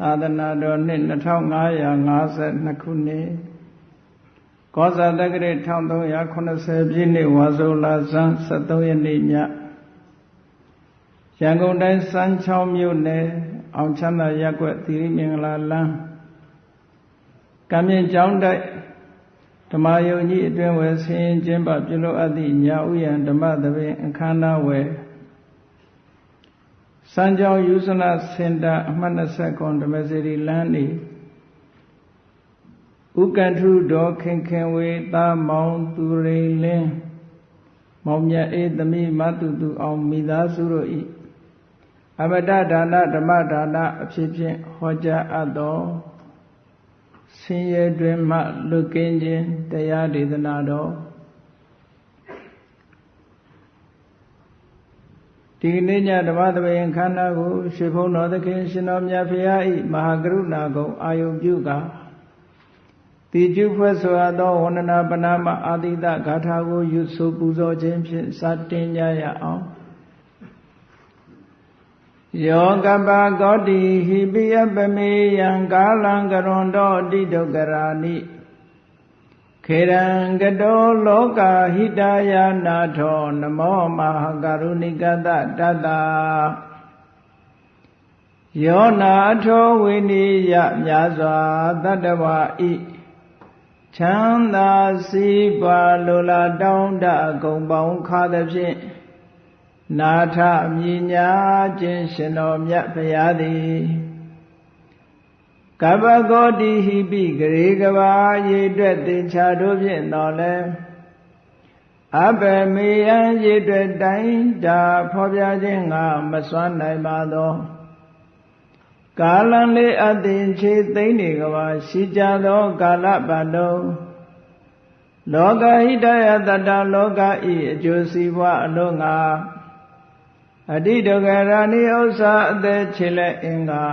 သာသနာတော်နှစ်2552ခုနှစ်ကောဇာတက္ကရာ1380ပြည့်နှစ်ဝါဆိုလဆန်း73ရက်နေ့ညရန်ကုန်တိုင်းစမ်းချောင်းမြို့နယ်အောင်ချမ်းသာရပ်ကွက်သီရိမင်္ဂလာလမ်းကံမြင့်ကျောင်းတိုက်ဓမ္မယုံကြီးအတွင်းဝယ်ဆင်းရင်ကျင်းပပြုလုပ်အပ်သည့်ညာဥယျာဓမ္မသဘင်အခမ်းအနားဝယ်စမ်းချောင်းယူဇနစင်တာအမှတ်29ဓမ္မစေတီလမ်းနေဥက္ကထုတော်ခင်ခင်ဝေသားမောင်သူရိလင်းမောင်မြတ်အေးသမီးမတုသူအောင်မိသားစုတို့၏အမတဒါနဓမ္မဒါနအဖြစ်ဖြင့်ဟောကြားအပ်သောဆင်းရဲတွင်မှလွတ်ကင်းခြင်းတရားဒေသနာတော်ဒီကနေ့ညဓမ္မသဘင်ခန္ဓာကိုရွှေဘုန်းတော်သခင်ရှင်တော်မြတ်ဖရာ၏မဟာကရုဏာကုံအာယုပြုကာတိကျဖွဲ့ဆိုအပ်သောဝန္ဒနာပနာမအာတိတဂါထာကိုယူဆိုပူဇော်ခြင်းဖြင့်စတင်ကြရအောင်ယောကပကောတိဟိပိယပမေယံကာလံကရွန်တောတိဒုက္ခရာနိခေရံကတောလောကဟိတယနာထောနမောမဟာကရုဏိကတတတ္တယောနာထောဝိနိယမြာစွာတတ္တဝါဤချမ်းသာစီးပွားလိုလားတောင်းတအကုန်ပေါင်းခါသဖြင့်နာထမြညာခြင်းရှင်တော်မြတ်ဖရာသည်ကပ္ပဂောတိဟိပိဂရေကဘာရေတွက်တေချာတို့ဖြင့်တော်လဲအဘမေယံရေတွက်တိုင်းတာဖော်ပြခြင်းငါမစွမ်းနိုင်ပါသောကာလံလေးအသင်ချေသိမ့်နေကဘာရှိကြသောကာလပတ်တော်လောကဟိတယတတလောကဤအကျိုးစီးပွားအလို့ငါအတိဒုက္ခရာနိဥစ္စာအသက်ချေလက်အင်္ဂါ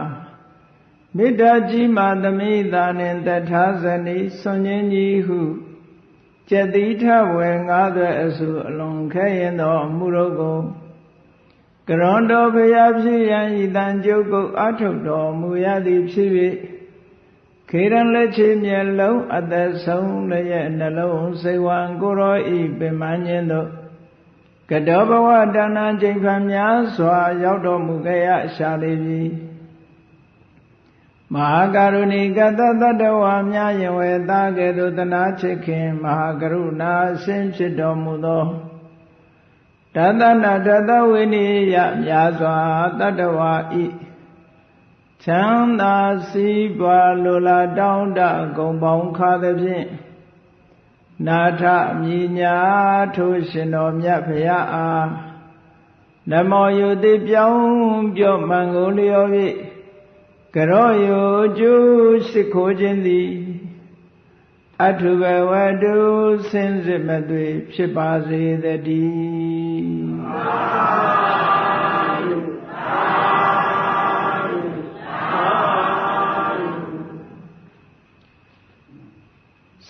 မေတ္တာကြီးမာသမိသာနှင့်တထာဇနိဆွန်ခြင်းကြီးဟုကျက်တိထဝေငါးသွဲအစုအလွန်ခဲရင်သောအမှုတို့ကိုကရွန်တော်ဖရာဖြစ်ရန်ဤတန်ကြုတ်ကုတ်အထုတ်တော်မူရသည်ဖြစ်၍ခေရန်လက်ချေမျက်လုံးအသက်ဆုံးလည်းရဲ့နှလုံးစိတ်ဝံကိုရောဤပင်မခြင်းတို့ကတောဘဝတဏ္ဍချိန်ခံများစွာရောက်တော်မူကြရရှာလေပြီမဟာကရုဏီကတတတ္တဝါများယင်ဝေသားကဲ့သို့တနာချစ်ခင်မဟာကရုဏာအရှင်ဖြစ်တော်မူသောတသနာတသဝိနိယများစွာတတ္တဝါဤချမ်းသာစီးပွားလိုလားတောင်းတဂုံပေါင်းခါသဖြင့်နာထမြညာထိုရှင်တော်မြတ်ဖရာအားနမောယုတိပြောင်းပြော့မှန်ကိုလျော်၍ကရောယုကျူးရှိခိုးခြင်းသည်အထုဘဝတုစင်စစ်မသွေဖြစ်ပါစေတည်း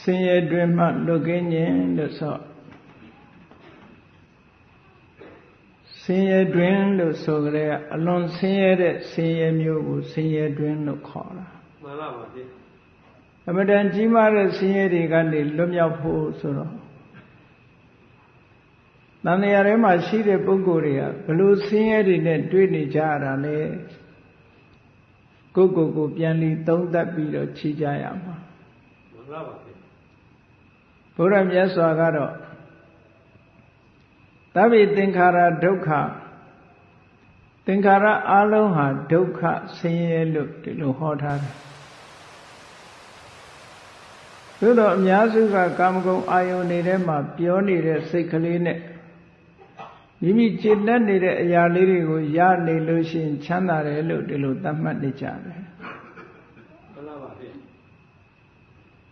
ဆင်းရဲတွင်မှလွတ်ကင်းခြင်းလို့ဆိုဆင်းရဲတွင်လို့ဆိုကြတဲ့အလွန်ဆင်းရဲတဲ့ဆင်းရဲမျိုးကိုဆင်းရဲတွင်လို့ခေါ်တာမှန်ပါပါဗျအမတန်ကြီးမားတဲ့ဆင်းရဲတွေကနေလွတ်မြောက်ဖို့ဆိုတော့တန်တရားထဲမှာရှိတဲ့ပုဂ္ဂိုလ်တွေကဘလို့ဆင်းရဲတွေနဲ့တွေ့နေကြရတာလဲကိုပြန်လီသုံးသပ်ပြီးတော့ခြေကြရမှာမှန်ပါပါဘုရားမြတ်စွာကတော့သဗ္ဗေသင်္ခါရဒုက္ခသင်္ခါရအလုံးဟာဒုက္ခဆင်းရဲလို့ဒီလိုဟောထားတယ်သို့တော့အများစုကကာမဂုဏ်အာယုန်တွေထဲမှာပြောနေတဲ့စိတ်ကလေးနဲ့မိမိจิตနဲ့နေတဲ့အရာလေးတွေကိုရနေလို့ရှိရင်ချမ်းသာတယ်လို့ဒီလိုသတ်မှတ်နေကြတယ်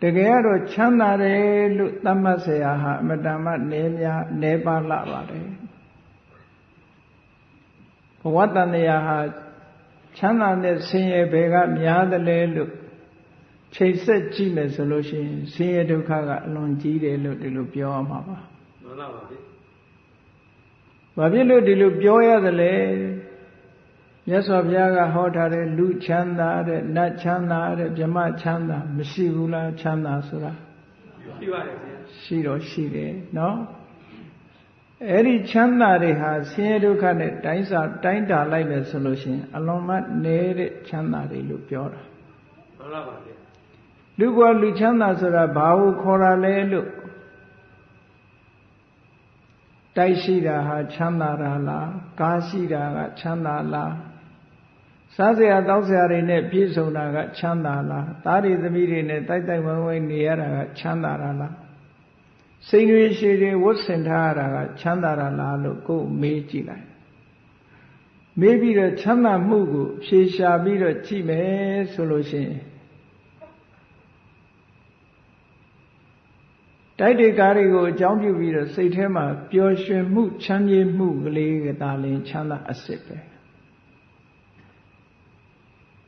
တကယ်ကတော့ချမ်းသာတယ်လို့သတ်မှတ်เสียဟာအမတန်မှနေပါလှပါတယ်ဘဝတန်တရားဟာချမ်းသာတဲ့ဆင်းရဲဘယ်ကများတယ်လဲလို့ချိန်ဆက်ကြည့်မယ်ဆိုလို့ရှိရင်ဆင်းရဲဒုက္ခကအလွန်ကြီးတယ်လို့ဒီလိုပြောရမှာပါမှန်ပါပါဗျဘာဖြစ်လို့ဒီလိုပြောရသလဲ မြတ်စွာဘုရားကဟောထားတဲ့လူချမ်းသာတဲ့နတ်ချမ်းသာတဲ့ဗြဟ္မချမ်းသာမရှိဘူးလားချမ်းသာဆိုတာရှိပါတယ်ဗျာရှိတော့ရှိတယ်နော်အဲ့ဒီချမ်းသာတွေဟာဆင်းရဲဒုက္ခနဲ့တိုင်းတာလိုက်မယ်ဆိုလို့ရှိရင်အလွန်မှနေတဲ့ချမ်းသာတွေလို့ပြောတာမှန်ပါပါဗျာလူဘဝလူချမ်းသာဆိုတာဘာကိုခေါ်တာလဲလို့တိုက်ရှိတာဟာချမ်းသာတာလားကားရှိတာကချမ်းသာလားစားစရာတောက်စရာတွေနဲ့ပြည့်စုံတာကချမ်းသာလားသားတွေသမီးတွေနဲ့တိုက်ဝိုင်းဝိုင်းနေရတာကချမ်းသာတာလားစိတ်တွေရှည်တွေဝတ်ဆင်ထားရတာကချမ်းသာတာလားလို့ကိုယ်မေးကြည့်လိုက်မေးပြီးတော့ချမ်းသာမှုကိုဖြေရှာပြီးတော့ကြည့်မယ်ဆိုလို့ရှိရင်တိုက်တွေကားတွေကိုအကြောင်းပြုပြီးတော့စိတ်ထဲမှာပျော်ရွှင်မှုချမ်းမြေ့မှုကလေးကသာလင်ချမ်းသာအစစ်ပဲ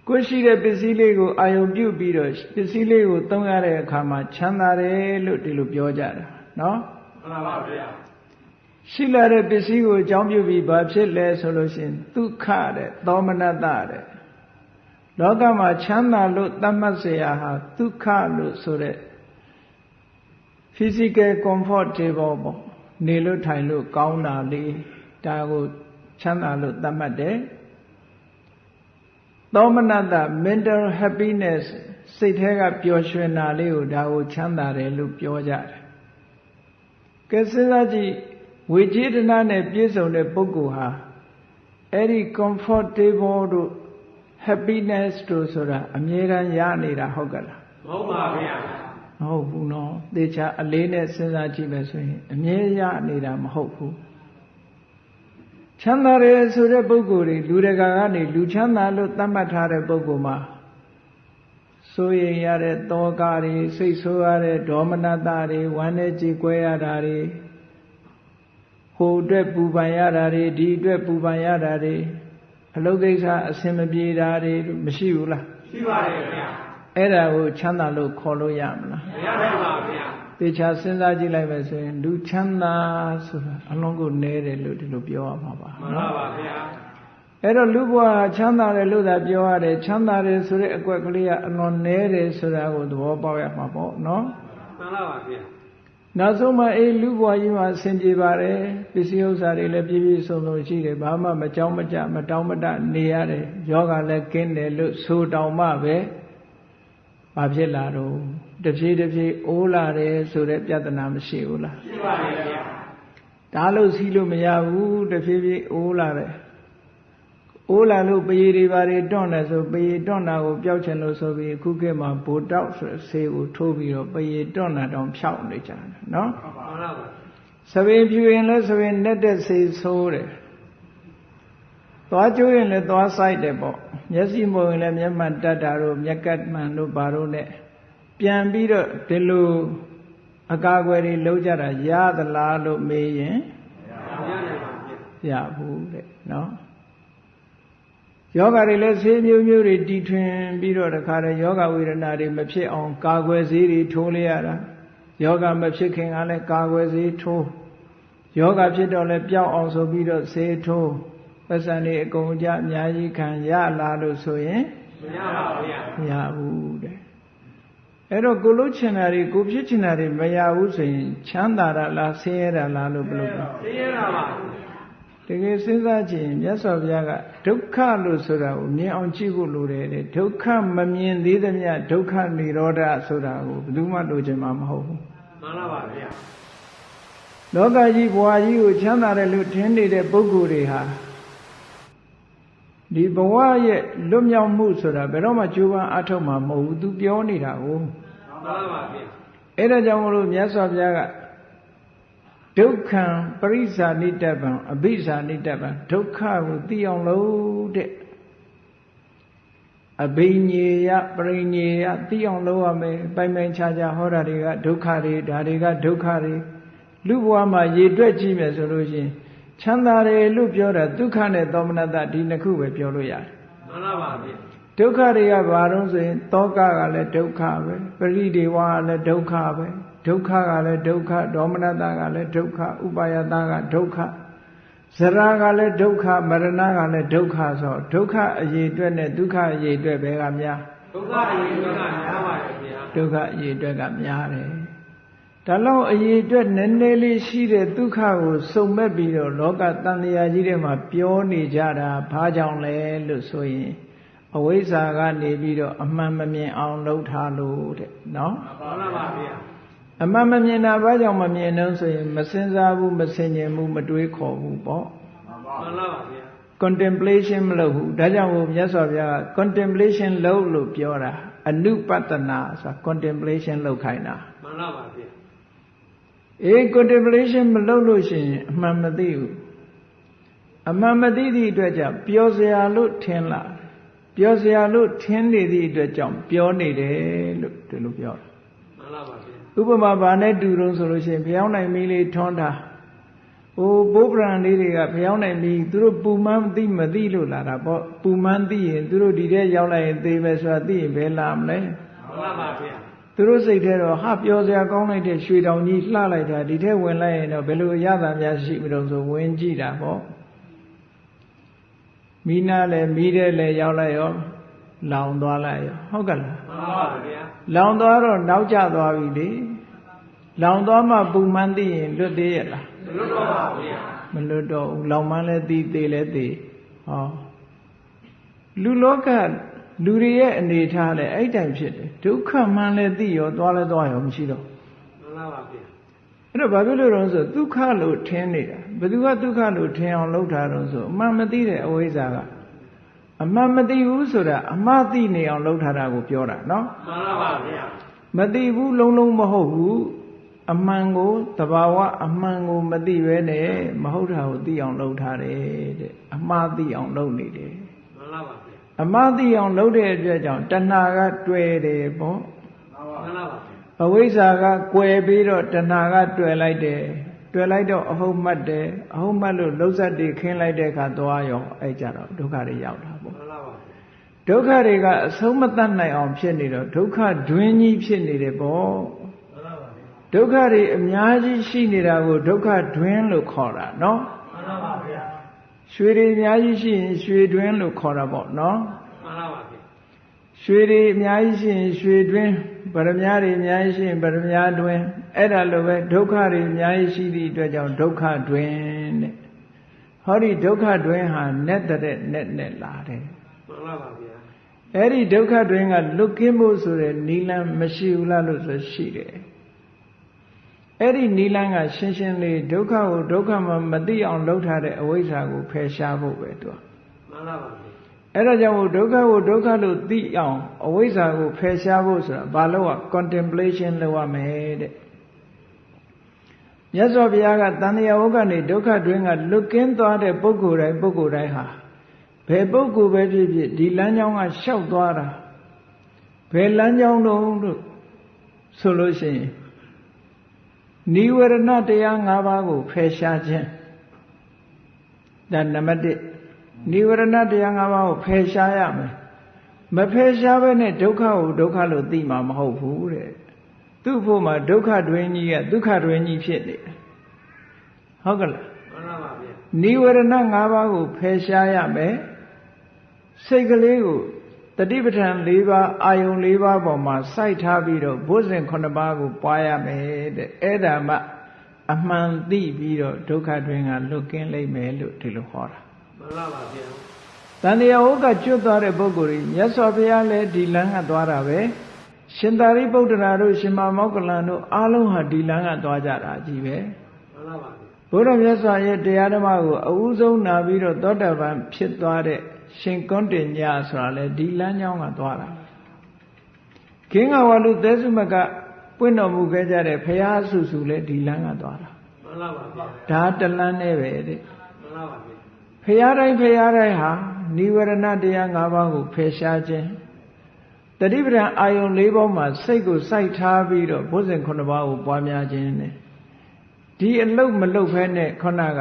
ကိုရှိတဲ့ပစ္စည်းလေးကိုအာယုံပြုပြီးတော့ပစ္စည်းလေးကိုသုံးရတဲ့အခါမှာချမ်းသာတယ်လို့ဒီလိုပြောကြတာနော်မှန်ပါဗျာရှိလာတဲ့ပစ္စည်းကိုအကြောင်းပြုပြီးဘာဖြစ်လဲဆိုလို့ရှိရင်ဒုက္ခတဲ့သောမနတတဲ့လောကမှာချမ်းသာလို့သတ်မှတ်เสียဟာဒုက္ခလို့ဆိုတဲ့physical comfortable ပေါ့နေလို့ထိုင်လို့ကောင်းတာလေးဒါကိုချမ်းသာလို့သတ်မှတ်တယ်သောမနတ mental happiness စိတ်ထဲကပျော်ရွှင်တာလေးကိုဒါကိုချမ်းသာတယ်လို့ပြောကြတယ်ကဲစဉ်းစားကြည့်ဝိจิตรနဲ့ပြည့်စုံတဲ့ပုဂ္ဂိုလ်ဟာအဲ့ဒီ comfortable တို့ happiness တို့ဆိုတာအမြဲတမ်းရနေတာဟုတ်ကလားမဟုတ်ပါဗျာမဟုတ်ဘူးနော်သေချာအလေးနဲ့စဉ်းစားကြည့်မယ်ဆိုရင်အမြဲရနေတာမဟုတ်ဘူးချမ်းသာတယ်ဆိုတဲ့ပုဂ္ဂိုလ်တွေလူတကာကနေလူချမ်းသာလို့သတ်မှတ်ထားတဲ့ပုဂ္ဂိုလ်မှာစိုးရိမ်ရတဲ့တောကတွေစိတ်ဆိုးရတဲ့ဒေါမနတတွေဝမ်းနဲ့ကြေကွဲရတာတွေဟိုအတွက်ပူပန်ရတာတွေဒီအတွက်ပူပန်ရတာတွေအလုပ်ကိစ္စအဆင်မပြေတာတွေမရှိဘူးလားရှိပါတယ်ခင်ဗျာအဲ့ဒါကိုချမ်းသာလို့ခေါ်လို့ရမလားမရနိုင်ပါဗျာသေချာစဉ်းစားကြည့်လိုက်မယ်ဆိုရင်လူချမ်းသာဆိုတာအလုံးကိုနဲတယ်လို့ဒီလိုပြောရမှာပါမှန်ပါပါဗျာအဲ့တော့လူဘဝချမ်းသာတယ်လို့သာပြောရတယ်ချမ်းသာတယ်ဆိုတဲ့အကွက်ကလေးကအလွန်နဲတယ်ဆိုတာကိုသဘောပေါက်ရမှာပေါ့နော်မှန်ပါပါဗျာနောက်ဆုံးမှလူဘဝကြီးမှာဆင်ပြေပါတယ်ပစ္စည်းဥစ္စာတွေလည်းပြည့်ပြည့်စုံစုံရှိတယ်ဘာမှမကြောက်မကြမတောင်းမတနေရတယ်ယောဂလည်းကင်းတယ်လို့ဆိုတောင်မှပဲဘာဖြစ်လာတော့တဖြည်းဖြည်းအိုးလာတယ်ဆိုတဲ့ပြဿနာမရှိဘူးလားရှိပါတယ်ဗျာဒါလို့စီးလို့မရဘူးတဖြည်းဖြည်းအိုးလာတယ်အိုးလာလို့ပရေတွေဘာတွေတွန့်တယ်ဆိုပရေတွန့်တာကိုပျောက်ချင်လို့ဆိုပြီးအခုခေတ်မှာဘိုတောက်ဆိုဆေးကိုထိုးပြီးတော့ပရေတွန့်တာတောင်ဖြောက်နေကြတယ်နော်မှန်ပါပါသပင်ဖြူရင်လည်းသပင်နဲ့တဲ့ဆေးဆိုးတယ်သွားကျိုးရင်လည်းသွားဆိုင်တယ်ပေါ့မျက်စိမုံရင်လည်းမျက်မှန်တက်တာတို့မျက်ကတ်မှန်တို့ဘာတို့နဲ့ပြန်ပြီးတော့ဒီလိုအကာအကွယ်တွေလုံးကြတာရသလားလို့မေးရင်ရဘူးတဲ့နော်ယောဂတွေလည်းဆေးမျိုးမျိုးတွေတီထွင်ပြီးတော့တခါတည်းယောဂဝေဒနာတွေမဖြစ်အောင်ကာကွယ်ဆေးတွေထိုးလိုက်ရတာယောဂမဖြစ်ခင်ကလည်းကာကွယ်ဆေးထိုးယောဂဖြစ်တော့လည်းပျောက်အောင်ဆိုပြီးတော့ဆေးထိုးပတ်စံတွေအကုန်ကြအများကြီးခံရလာလို့ဆိုရင်မရပါဘူးဗျာမရဘူးတဲ့အဲ့တော့ကိုလို့ချင်တာတွေကိုဖြစ်ချင်တာတွေမရဘူးဆိုရင်ချမ်းသာတာလားဆင်းရဲတာလားလို့ဘယ်လိုလဲဆင်းရဲတာပါတကယ်စဉ်းစားကြည့်ရင်မြတ်စွာဘုရားကဒုက္ခလို့ဆိုတာကိုမြင်အောင်ကြည့်ဖို့လိုတယ်တဲ့ဒုက္ခမမြင်သေးသမျှဒုက္ခនិရောဓဆိုတာကိုဘယ်သူမှလိုချင်မှာမဟုတ်ဘူးမှန်ပါပါဗျာလောကကြီးဘဝကြီးကိုချမ်းသာတယ်လို့ထင်နေတဲ့ပုဂ္ဂိုလ်တွေဟာဒီဘဝရဲ့လွတ်မြောက်မှုဆိုတာဘယ်တော့မှကြိုးပမ်းအထောက်မှာမဟုတ်ဘူးသူပြောနေတာကိုမှန်ပါပါဗျာအဲ့ဒါကြောင့်မလို့မြတ်စွာဘုရားကဒုက္ခံပရိစ္ဆာနိတ္တပံအဘိဇာနိတ္တပံဒုက္ခကိုသိအောင်လို့တဲ့အဘိညေယပရိညေယသိအောင်လုပ်ရမယ်ပိုင်ပိုင်ခြားခြားဟောတာတွေကဒုက္ခတွေဒါတွေကဒုက္ခတွေလူဘဝမှာရေတွက်ကြည့်မယ်ဆိုလို့ရှိရင်ချမ်းသာတယ်လို့ပြောတာဒုက္ခနဲ့သောမနတဒီနှစ်ခုပဲပြောလို့ရတယ်မှန်ပါပါဗျာဒုက္ခတွေကဘာလို့ဆိုရင်တောကကလည်းဒုက္ခပဲပရိဒေဝကလည်းဒုက္ခပဲဒုက္ခကလည်းဒုက္ခဒေါမနတကလည်းဒုက္ခဥပါယတကဒုက္ခ ဇရာကလည်းဒုက္ခမရဏကလည်းဒုက္ခဆိုဒုက္ခအရေးအတွက်နဲ့ဒုက္ခအရေးအတွက်ပဲကများဒုက္ခအရေးအတွက်ကများပါတယ်ဗျာဒုက္ခအရေးအတွက်ကများတယ်ဒါလောက်အရေးအတွက်နည်းနည်းလေးရှိတဲ့ဒုက္ခကိုစုံမဲ့ပြီးတော့လောကတန်တရားကြီးထဲမှာပြောနေကြတာဘာကြောင့်လဲလို့ဆိုရင်အဝိဇ္ဇာကနေပြီးတော့အမှန်မမြင်အောင်လုပ်ထားလို့တဲ့နော်မှန်ပါဗျာအမှန်မမြင်တာဘာကြောင့်မမြင်တော့ဆိုရင်မစင်စားဘူးမဆင်ခြင်ဘူးမတွေးခေါ်ဘူးပေါ့မှန်ပါဗျာ contemplation မလုပ်ဘူးဒါကြောင့်မို့မြတ်စွာဘုရားက contemplation လုပ်လို့ပြောတာအနုပတ္တနာဆိုတာ contemplation လုပ်ခိုင်းတာမှန်ပါဗျာcontemplation မလုပ်လို့ရှိရင်အမှန်မသိဘူးအမှန်မသိသည့်အတွက်ကြောင့်ပျော်စရာလို့ထင်လာပျော်စရာလို့ထင်နေသည့်အတွက်ကြောင့်ပြောနေတယ်လို့ဒီလိုပြောတာမှန်ပါဗျာဥပမာဘာနဲ့တူတုံးဆိုလို့ရှိရင်ဘုရားနိုင်မီးလေးထွန်းတာဘိုးပရံလေးတွေကဘုရားနိုင်မီးသူတို့ပူမှန်းသိမသိလို့လာတာပေါ့ပူမှန်းသိရင်သူတို့ဒီထဲရောက်လိုက်ရင်သေပဲဆိုတာသိရင်ဘယ်လာမလဲမှန်ပါဗျာသူတို့စိတ်ထဲတော့ဟာပြောစရာကောင်းလိုက်တဲ့ရွှေတောင်ကြီးလှလိုက်တာဒီထဲဝင်လိုက်ရင်တော့ဘယ်လိုရတာများရှိမလို့ဆိုဝင်ကြည့်တာပေါ့မိနာလည်းမိတဲ့လည်းရောက်လိုက်ရောလောင်သွားလိုက်ရောဟုတ်ကလားမှန်ပါဗျာလောင်သွားတော့နောက်ကျသွားပြီလေလောင်သွားမှပူမှန်းသိရင်လွတ်သေးရဲ့လားမလွတ်တော့ပါဗျာမလွတ်တော့ဘူးလောင်မှန်းလည်းသိသေးလည်းသိဟောလူလောကလူတွေရဲ့အနေထားလည်းအဲ့တိုင်ဖြစ်တယ်ဒုက္ခမှန်လည်းသိရောသွားလည်းသွားရောမရှိတော့မှန်ပါဗျာအဲ့တော့ဘာဖြစ်လို့လဲဆိုဒုက္ခလို့ထင်နေတာဘယ်သူကဒုက္ခလို့ထင်အောင်လုပ်တာတော့ဆိုအမှန်မသိတဲ့အဝိဇ္ဇာကအမှန်မသိဘူးဆိုတာအမှားသိနေအောင်လုပ်ထားတာကိုပြောတာနော်မှန်ပါဗျာမသိဘူးလုံးလုံးမဟုတ်ဘူးအမှန်ကိုတဘာဝအမှန်ကိုမသိပဲနဲ့မဟုတ်တာကိုသိအောင်လုပ်ထားတယ်တဲ့အမှားသိအောင်လုပ်နေတယ်မှန်ပါဗျာအမှားသိအောင်လုပ်တဲ့အတွက်ကြောင့်တဏှာကတွေ့တယ်ပေါ့မှန်ပါဗျာအဝိဇ္ဇာကကွယ်ပြီးတော့တဏှာကတွေ့လိုက်တယ်တွေ့လိုက်တော့အဟုတ်မှတ်တယ်အဟုတ်မှတ်လို့လုံးစက်တွေခင်းလိုက်တဲ့အခါသွားရောအဲ့ကြတော့ဒုက္ခတွေရောက်တာပေါ့ဒုက္ခတွေကအဆုံးမတတ်နိုင်အောင်ဖြစ်နေတော့ဒုက္ခဒွင်းကြီးဖြစ်နေတယ်ပေါ့ဒုက္ခတွေအများကြီးရှိနေတာကိုဒုက္ခဒွင်းလို့ခေါ်တာနော်မှန်ပါဗျာရွှေတွေအများကြီးရှိရင်ရွှေဒွင်းလို့ခေါ်တာပေါ့နော်မှန်ပါဗျာရွှေတွေအများကြီးရှိရင်ရွှေဒွင်းဗရမ ्या တွေအများကြီးရှိရင်ဗရမ ्या ဒွင်းအဲ့ဒါလိုပဲဒုက္ခတွေအများကြီးရှိသည့်အတွက်ကြောင့်ဒုက္ခဒွင်းတဲ့ဟောဒီဒုက္ခဒွင်းဟာနဲ့တဲ့နဲ့လာတယ်မှန်ပါဗျာအဲ့ဒီဒုက္ခဒွင်းကလွတ်ကင်းဖို့ဆိုတဲ့နိလန်းမရှိဘူးလားလို့ဆိုရှိတယ်အဲ့ဒီနိလန်းကရှင်းရှင်းလေးဒုက္ခကိုဒုက္ခမှမသိအောင်လုပ်ထားတဲ့အဝိဇ္ဇာကိုဖယ်ရှားဖို့ပဲသူကမှန်ပါဗျာအဲ့ဒါကြောင့်ဒုက္ခကိုဒုက္ခလို့သိအောင်အဝိဇ္ဇာကိုဖယ်ရှားဖို့ဆိုတာဘာလို့က contemplation လုပ်ရမယ်တဲ့မြတ်စွာဘုရားကတန်ត្រာဝုကနေဒုက္ခတွင်းကလွတ်ကင်းသွားတဲ့ပုဂ္ဂိုလ်တိုင်းဟာဘယ်ပုဂ္ဂိုလ်ပဲဖြစ်ဖြစ်ဒီလမ်းကြောင်းကလျှောက်သွားတာဘယ်လမ်းကြောင်းတော့လို့ဆိုလို့ရှိရင်နိဝရဏတရား၅ပါးကိုဖယ်ရှားခြင်းဒါနံပါတ်1နိဝရဏတရား၅ပါးကိုဖယ်ရှားရမယ်မဖယ်ရှားဘဲနဲ့ဒုက္ခကိုဒုက္ခလို့သိမှာမဟုတ်ဘူးတဲ့သူ့ဖို့မှာဒုက္ခတွင်ကြီးကဒုက္ခတွင်ကြီးဖြစ်နေတယ်ဟုတ်ကလားမှန်ပါဗျာနိဝရဏ၅ပါးကိုဖယ်ရှားရမယ်စိတ်ကလေးကိုတတိပဋ္ဌာန်၄ပါးအာယုံ၄ပါးပေါ်မှာစိုက်ထားပြီးတော့ဘုဇင်9ပါးကိုပွားရမယ်တဲ့အဲ့ဒါမှအမှန်သိပြီးတော့ဒုက္ခတွင်ကလွတ်ကင်းလိမ့်မယ်လို့ဒီလိုဟောတာမှန်ပါဗျာတန်တရားဝုကကျွတ်သွားတဲ့ပုဂ္ဂိုလ်ကြီးမြတ်စွာဘုရားလည်းဒီလမ်းကသွားတာပဲရှင်သာရိပုတ္တရာတို့ရှင်မမောက္ကလန်တို့အားလုံးဟာဒီလမ်းကသွားကြတာကြီးပဲမှန်ပါဗျာဘုရားမြတ်စွာရဲ့တရားဓမ္မကိုအဦးဆုံးနာပြီးတော့သောတာပန်ဖြစ်သွားတဲ့ရှင်ကွန်းတင်ညဆိုတာလေဒီလမ်းကြောင်းကသွားတာခင်းကဝလူသဲစုမကပွင့်တော်မူခဲ့ကြတဲ့ဘုရားစုစုလည်းဒီလမ်းကသွားတာမှန်ပါဗျာဒါတလမ်းနဲ့ပဲတဲ့မှန်ပါဗျာဘုရားတိုင်းဟာနိဝရဏတရား၅ပါးကိုဖယ်ရှားခြင်းတတိပဋ္ဌာန်အာယုံ၄ပါးမှာစိတ်ကိုစိုက်ထားပြီးတော့ဘုဇင်9ပါးကိုပွားများခြင်းနဲ့ဒီအလုတ်မလုတ်ဖဲနဲ့ခုနက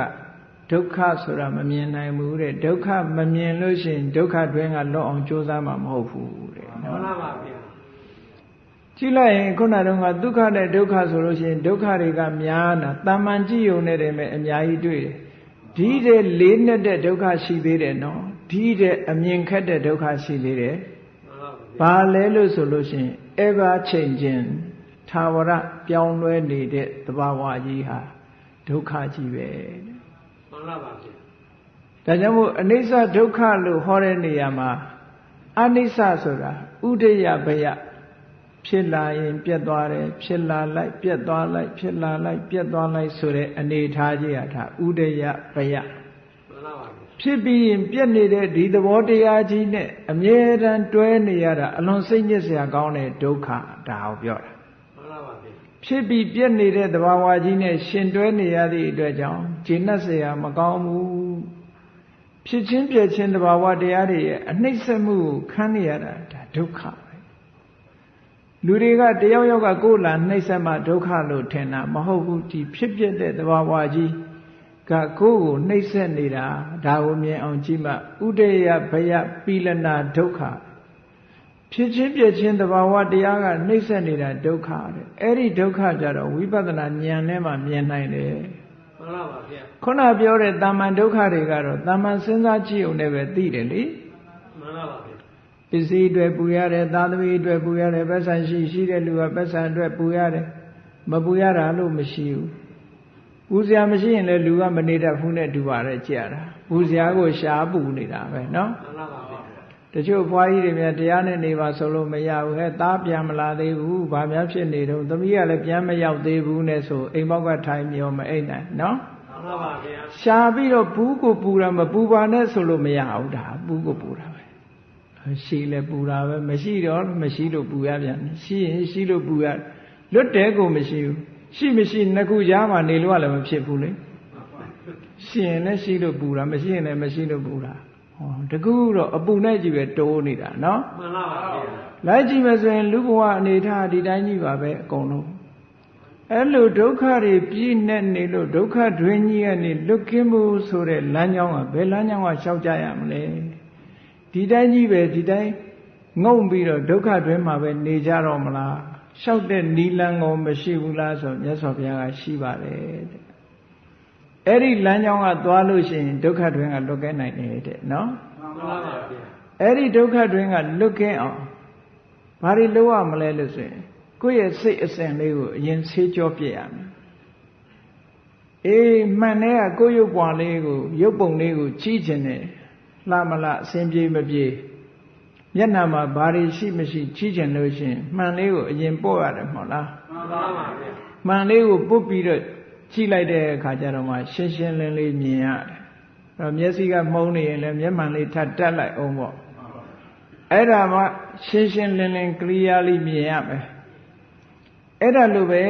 ဒုက္ခဆိုတာမမြင်နိုင်ဘူးတဲ့ဒုက္ခမမြင်လို့ရှိရင်ဒုက္ခတွင်းကလွတ်အောင်ကြိုးစားမှာမဟုတ်ဘူးတဲ့မှန်ပါဗျာကြည့်လိုက်ရင်ခုနတုန်းကဒုက္ခနဲ့ဒုက္ခဆိုလို့ရှိရင်ဒုက္ခတွေကများတာတာမန်ကြည့်ုံနဲ့တည်းမဲ့အများကြီးတွေ့တယ်ဒ ဒီတဲ့လေးနဲ့တဲ့ဒုက္ခရှိသေးတယ်နော်ဒီတဲ့အမြင်ခက်တဲ့ဒုက္ခရှိသေးတယ်ဘာလဲလို့ဆိုလို့ရှိရင် ever changing ထာဝရပြောင်းလဲနေတဲ့သဘာဝကြီးဟာဒုက္ခကြီးပဲမှန်လားပါဗျာဒါကြောင့်မို့အနိစ္စဒုက္ခလို့ဟောတဲ့နေရာမှာအနိစ္စဆိုတာဥဒယဘယဖြစ်လာရင်ပြတ်သွားတယ်ဖြစ်လာလိုက်ပြတ်သွားလိုက်ဖြစ်လာလိုက်ပြတ်သွားလိုက်ဆိုတဲ့အနေထားကြီးဟာဒါဥဒယဘယဖြစ်ပြီးရင်ပြတ်နေတဲ့ဒီသဘောတရားကြီးနဲ့အမြဲတမ်းတွဲနေရတာအလွန်စိတ်ညစ်စရာကောင်းတဲ့ဒုက္ခဒါကိုပြောတာဖြစ်ပြီးပြတ်နေတဲ့သဘာဝကြီးနဲ့ရှင်တွဲနေရသည့်အတွက်ကြောင့်ဂျေနတ်စရာမကောင်းဘူးဖြစ်ချင်းပြည့်ချင်းသဘာဝတရားတွေရဲ့အနှိမ့်ဆက်မှုကိုခံနေရတာဒါဒုက္ခပဲလူတွေကတယောက်ယောက်ကကိုယ်လာနှိမ့်ဆက်မှဒုက္ခလို့ထင်တာမဟုတ်ဘူးဒီဖြစ်ပြတဲ့သဘာဝကြီးကကိုယ်ကိုနှိမ့်ဆက်နေတာဒါကိုမြင်အောင်ကြည့်မှဥဒယဘယပီလနာဒုက္ခဖြစ်ချင်းပြည့်ချင်းသဘာဝတရားကနှိမ့်ဆက်နေတာဒုက္ခတဲ့အဲ့ဒီဒုက္ခကြတော့ဝိပဿနာဉာဏ်နဲ့မှမြင်နိုင်တယ်မှန်ပါပါဗျာခုနပြောတဲ့တာမန်ဒုက္ခတွေကတော့တာမန်စဉ်းစားကြည့်ုံနဲ့ပဲသိတယ်လေမှန်ပါပါဗျာပစ္စည်းတွေပူရတယ်သာသမီတွေပူရတယ်ပတ်စံရှိတဲ့လူကပတ်စံတွေပူရတယ်မပူရတာလို့မရှိဘူးပူစရာမရှိရင်လည်းလူကမနေတတ်ဘူးနဲ့တူပါတယ်ကြည်ရတာပူစရာကိုရှားပူနေတာပဲနော်မှန်ပါပါဗျာတချို့ဘွားကြီးတွေများတရားနဲ့နေပါဆိုလို့မရဘူးဟဲ့သားပြန်မလာသေးဘူးဘာများဖြစ်နေတော့သမီးကလည်းပြန်မရောက်သေးဘူးနဲ့ဆိုအိမ်ပေါက်ကထိုင်မြော်မအိမ်နိုင်နော်မှန်ပါပါဗျာရှားပြီးတော့ဘူးကိုပူတာမပူပါနဲ့ဆိုလို့မရဘူးဒါဘူးကိုပူတာပဲရှိလဲပူတာပဲမရှိတော့မရှိလို့ပူရပြန်ရှိရင်ရှိလို့ပူရလွတ်တဲ့ကိုမရှိဘူးရှိမရှိနှစ်ခုကြားမှာနေလို့လည်းမဖြစ်ဘူးလေရှိရင်လည်းရှိလို့ပူတာမရှိရင်လည်းမရှိလို့ပူတာဟောတကူတော့အပူနဲ့ကြီးပဲတိုးနေတာနော်မှန်ပါပါဗျာလိုက်ကြည့်မယ်ဆိုရင်လူဘဝအနေထားဒီတိုင်းကြီးပါပဲအကုန်လုံးအဲ့လိုဒုက္ခတွေပြည့်နဲ့နေလို့ဒုက္ခတွင်ကြီးကနေလွတ်ကင်းမှုဆိုတဲ့လမ်းကြောင်းကဘယ်လမ်းကြောင်းကရှောက်ကြရမလဲဒီတိုင်းကြီးပဲဒီတိုင်းငုံပြီးတော့ဒုက္ခတွင်မှာပဲနေကြတော့မလားရှောက်တဲ့နီလန်းကောမရှိဘူးလားဆိုမြတ်စွာဘုရားကရှိပါတယ်တဲ့အဲ့ဒီလမ်းကြောင်းကသွားလို့ရှိရင်ဒုက္ခတွင်ကလွတ်ကဲနိုင်တယ်တဲ့နော်မှန်ပါပါဗျာအဲ့ဒီဒုက္ခတွင်ကလွတ်ကင်းအောင်ဘာတွေလုပ်ရမလဲလို့ဆိုရင်ကိုယ့်ရဲ့စိတ်အစဉ်လေးကိုအရင်ဆေးကြောပြရမယ်အေးမှန်တဲ့ကကိုယ့်ရုပ်ပွားလေးကိုရုပ်ပုံလေးကိုကြီးခြင်းနဲ့လှမလားအစဉ်ပြေမပြေမျက်နှာမှာဘာတွေရှိမရှိကြီးခြင်းလို့ရှိရင်မှန်လေးကိုအရင်ပို့ရတယ်မဟုတ်လားမှန်ပါပါဗျာမှန်လေးကိုပုတ်ပြီးတော့ကြည့်လိုက်တဲ့အခါကျတော့မှရှင်းရှင်းလင်းလင်းမြင်ရတယ်အဲ့တော့မျက်စိကမှုံးနေရင်လည်းမျက်မှန်လေးထပ်တက်လိုက်အောင်ပေါ့အဲ့ဒါမှရှင်းရှင်းလင်းလင်းကလီယာလေးမြင်ရမယ်အဲ့ဒါလိုပဲ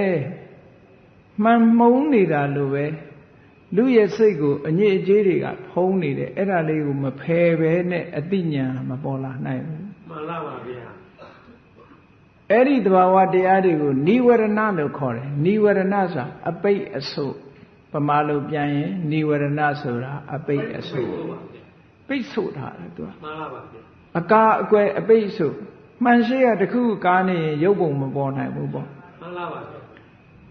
မှန်မှုံးနေတာလိုပဲလူရဲ့စိတ်ကိုအညစ်အကြေးတွေကဖုံးနေတယ်အဲ့ဒါလေးကိုမဖယ်ပဲနဲ့အတိညာမပေါ်လာနိုင်ဘူးမှန်လားပါဗျာအဲ့ဒီသဘာဝတရားတွေကိုနိဝရဏလို့ခေါ်တယ်နိဝရဏဆိုတာအပိတ်အဆုတ်ပမာလို့ပြန်ရင်နိဝရဏဆိုတာအပိတ်အဆုတ်ပိတ်ဆို့ထားတယ်သူကမှန်လားပါဗျာအကာအကွယ်အပိတ်အဆုတ်မှန်ရှိရတခုကားနေရင်ရုပ်ပုံမပေါ်နိုင်ဘူးပေါ့မှန်လားပါဗျာ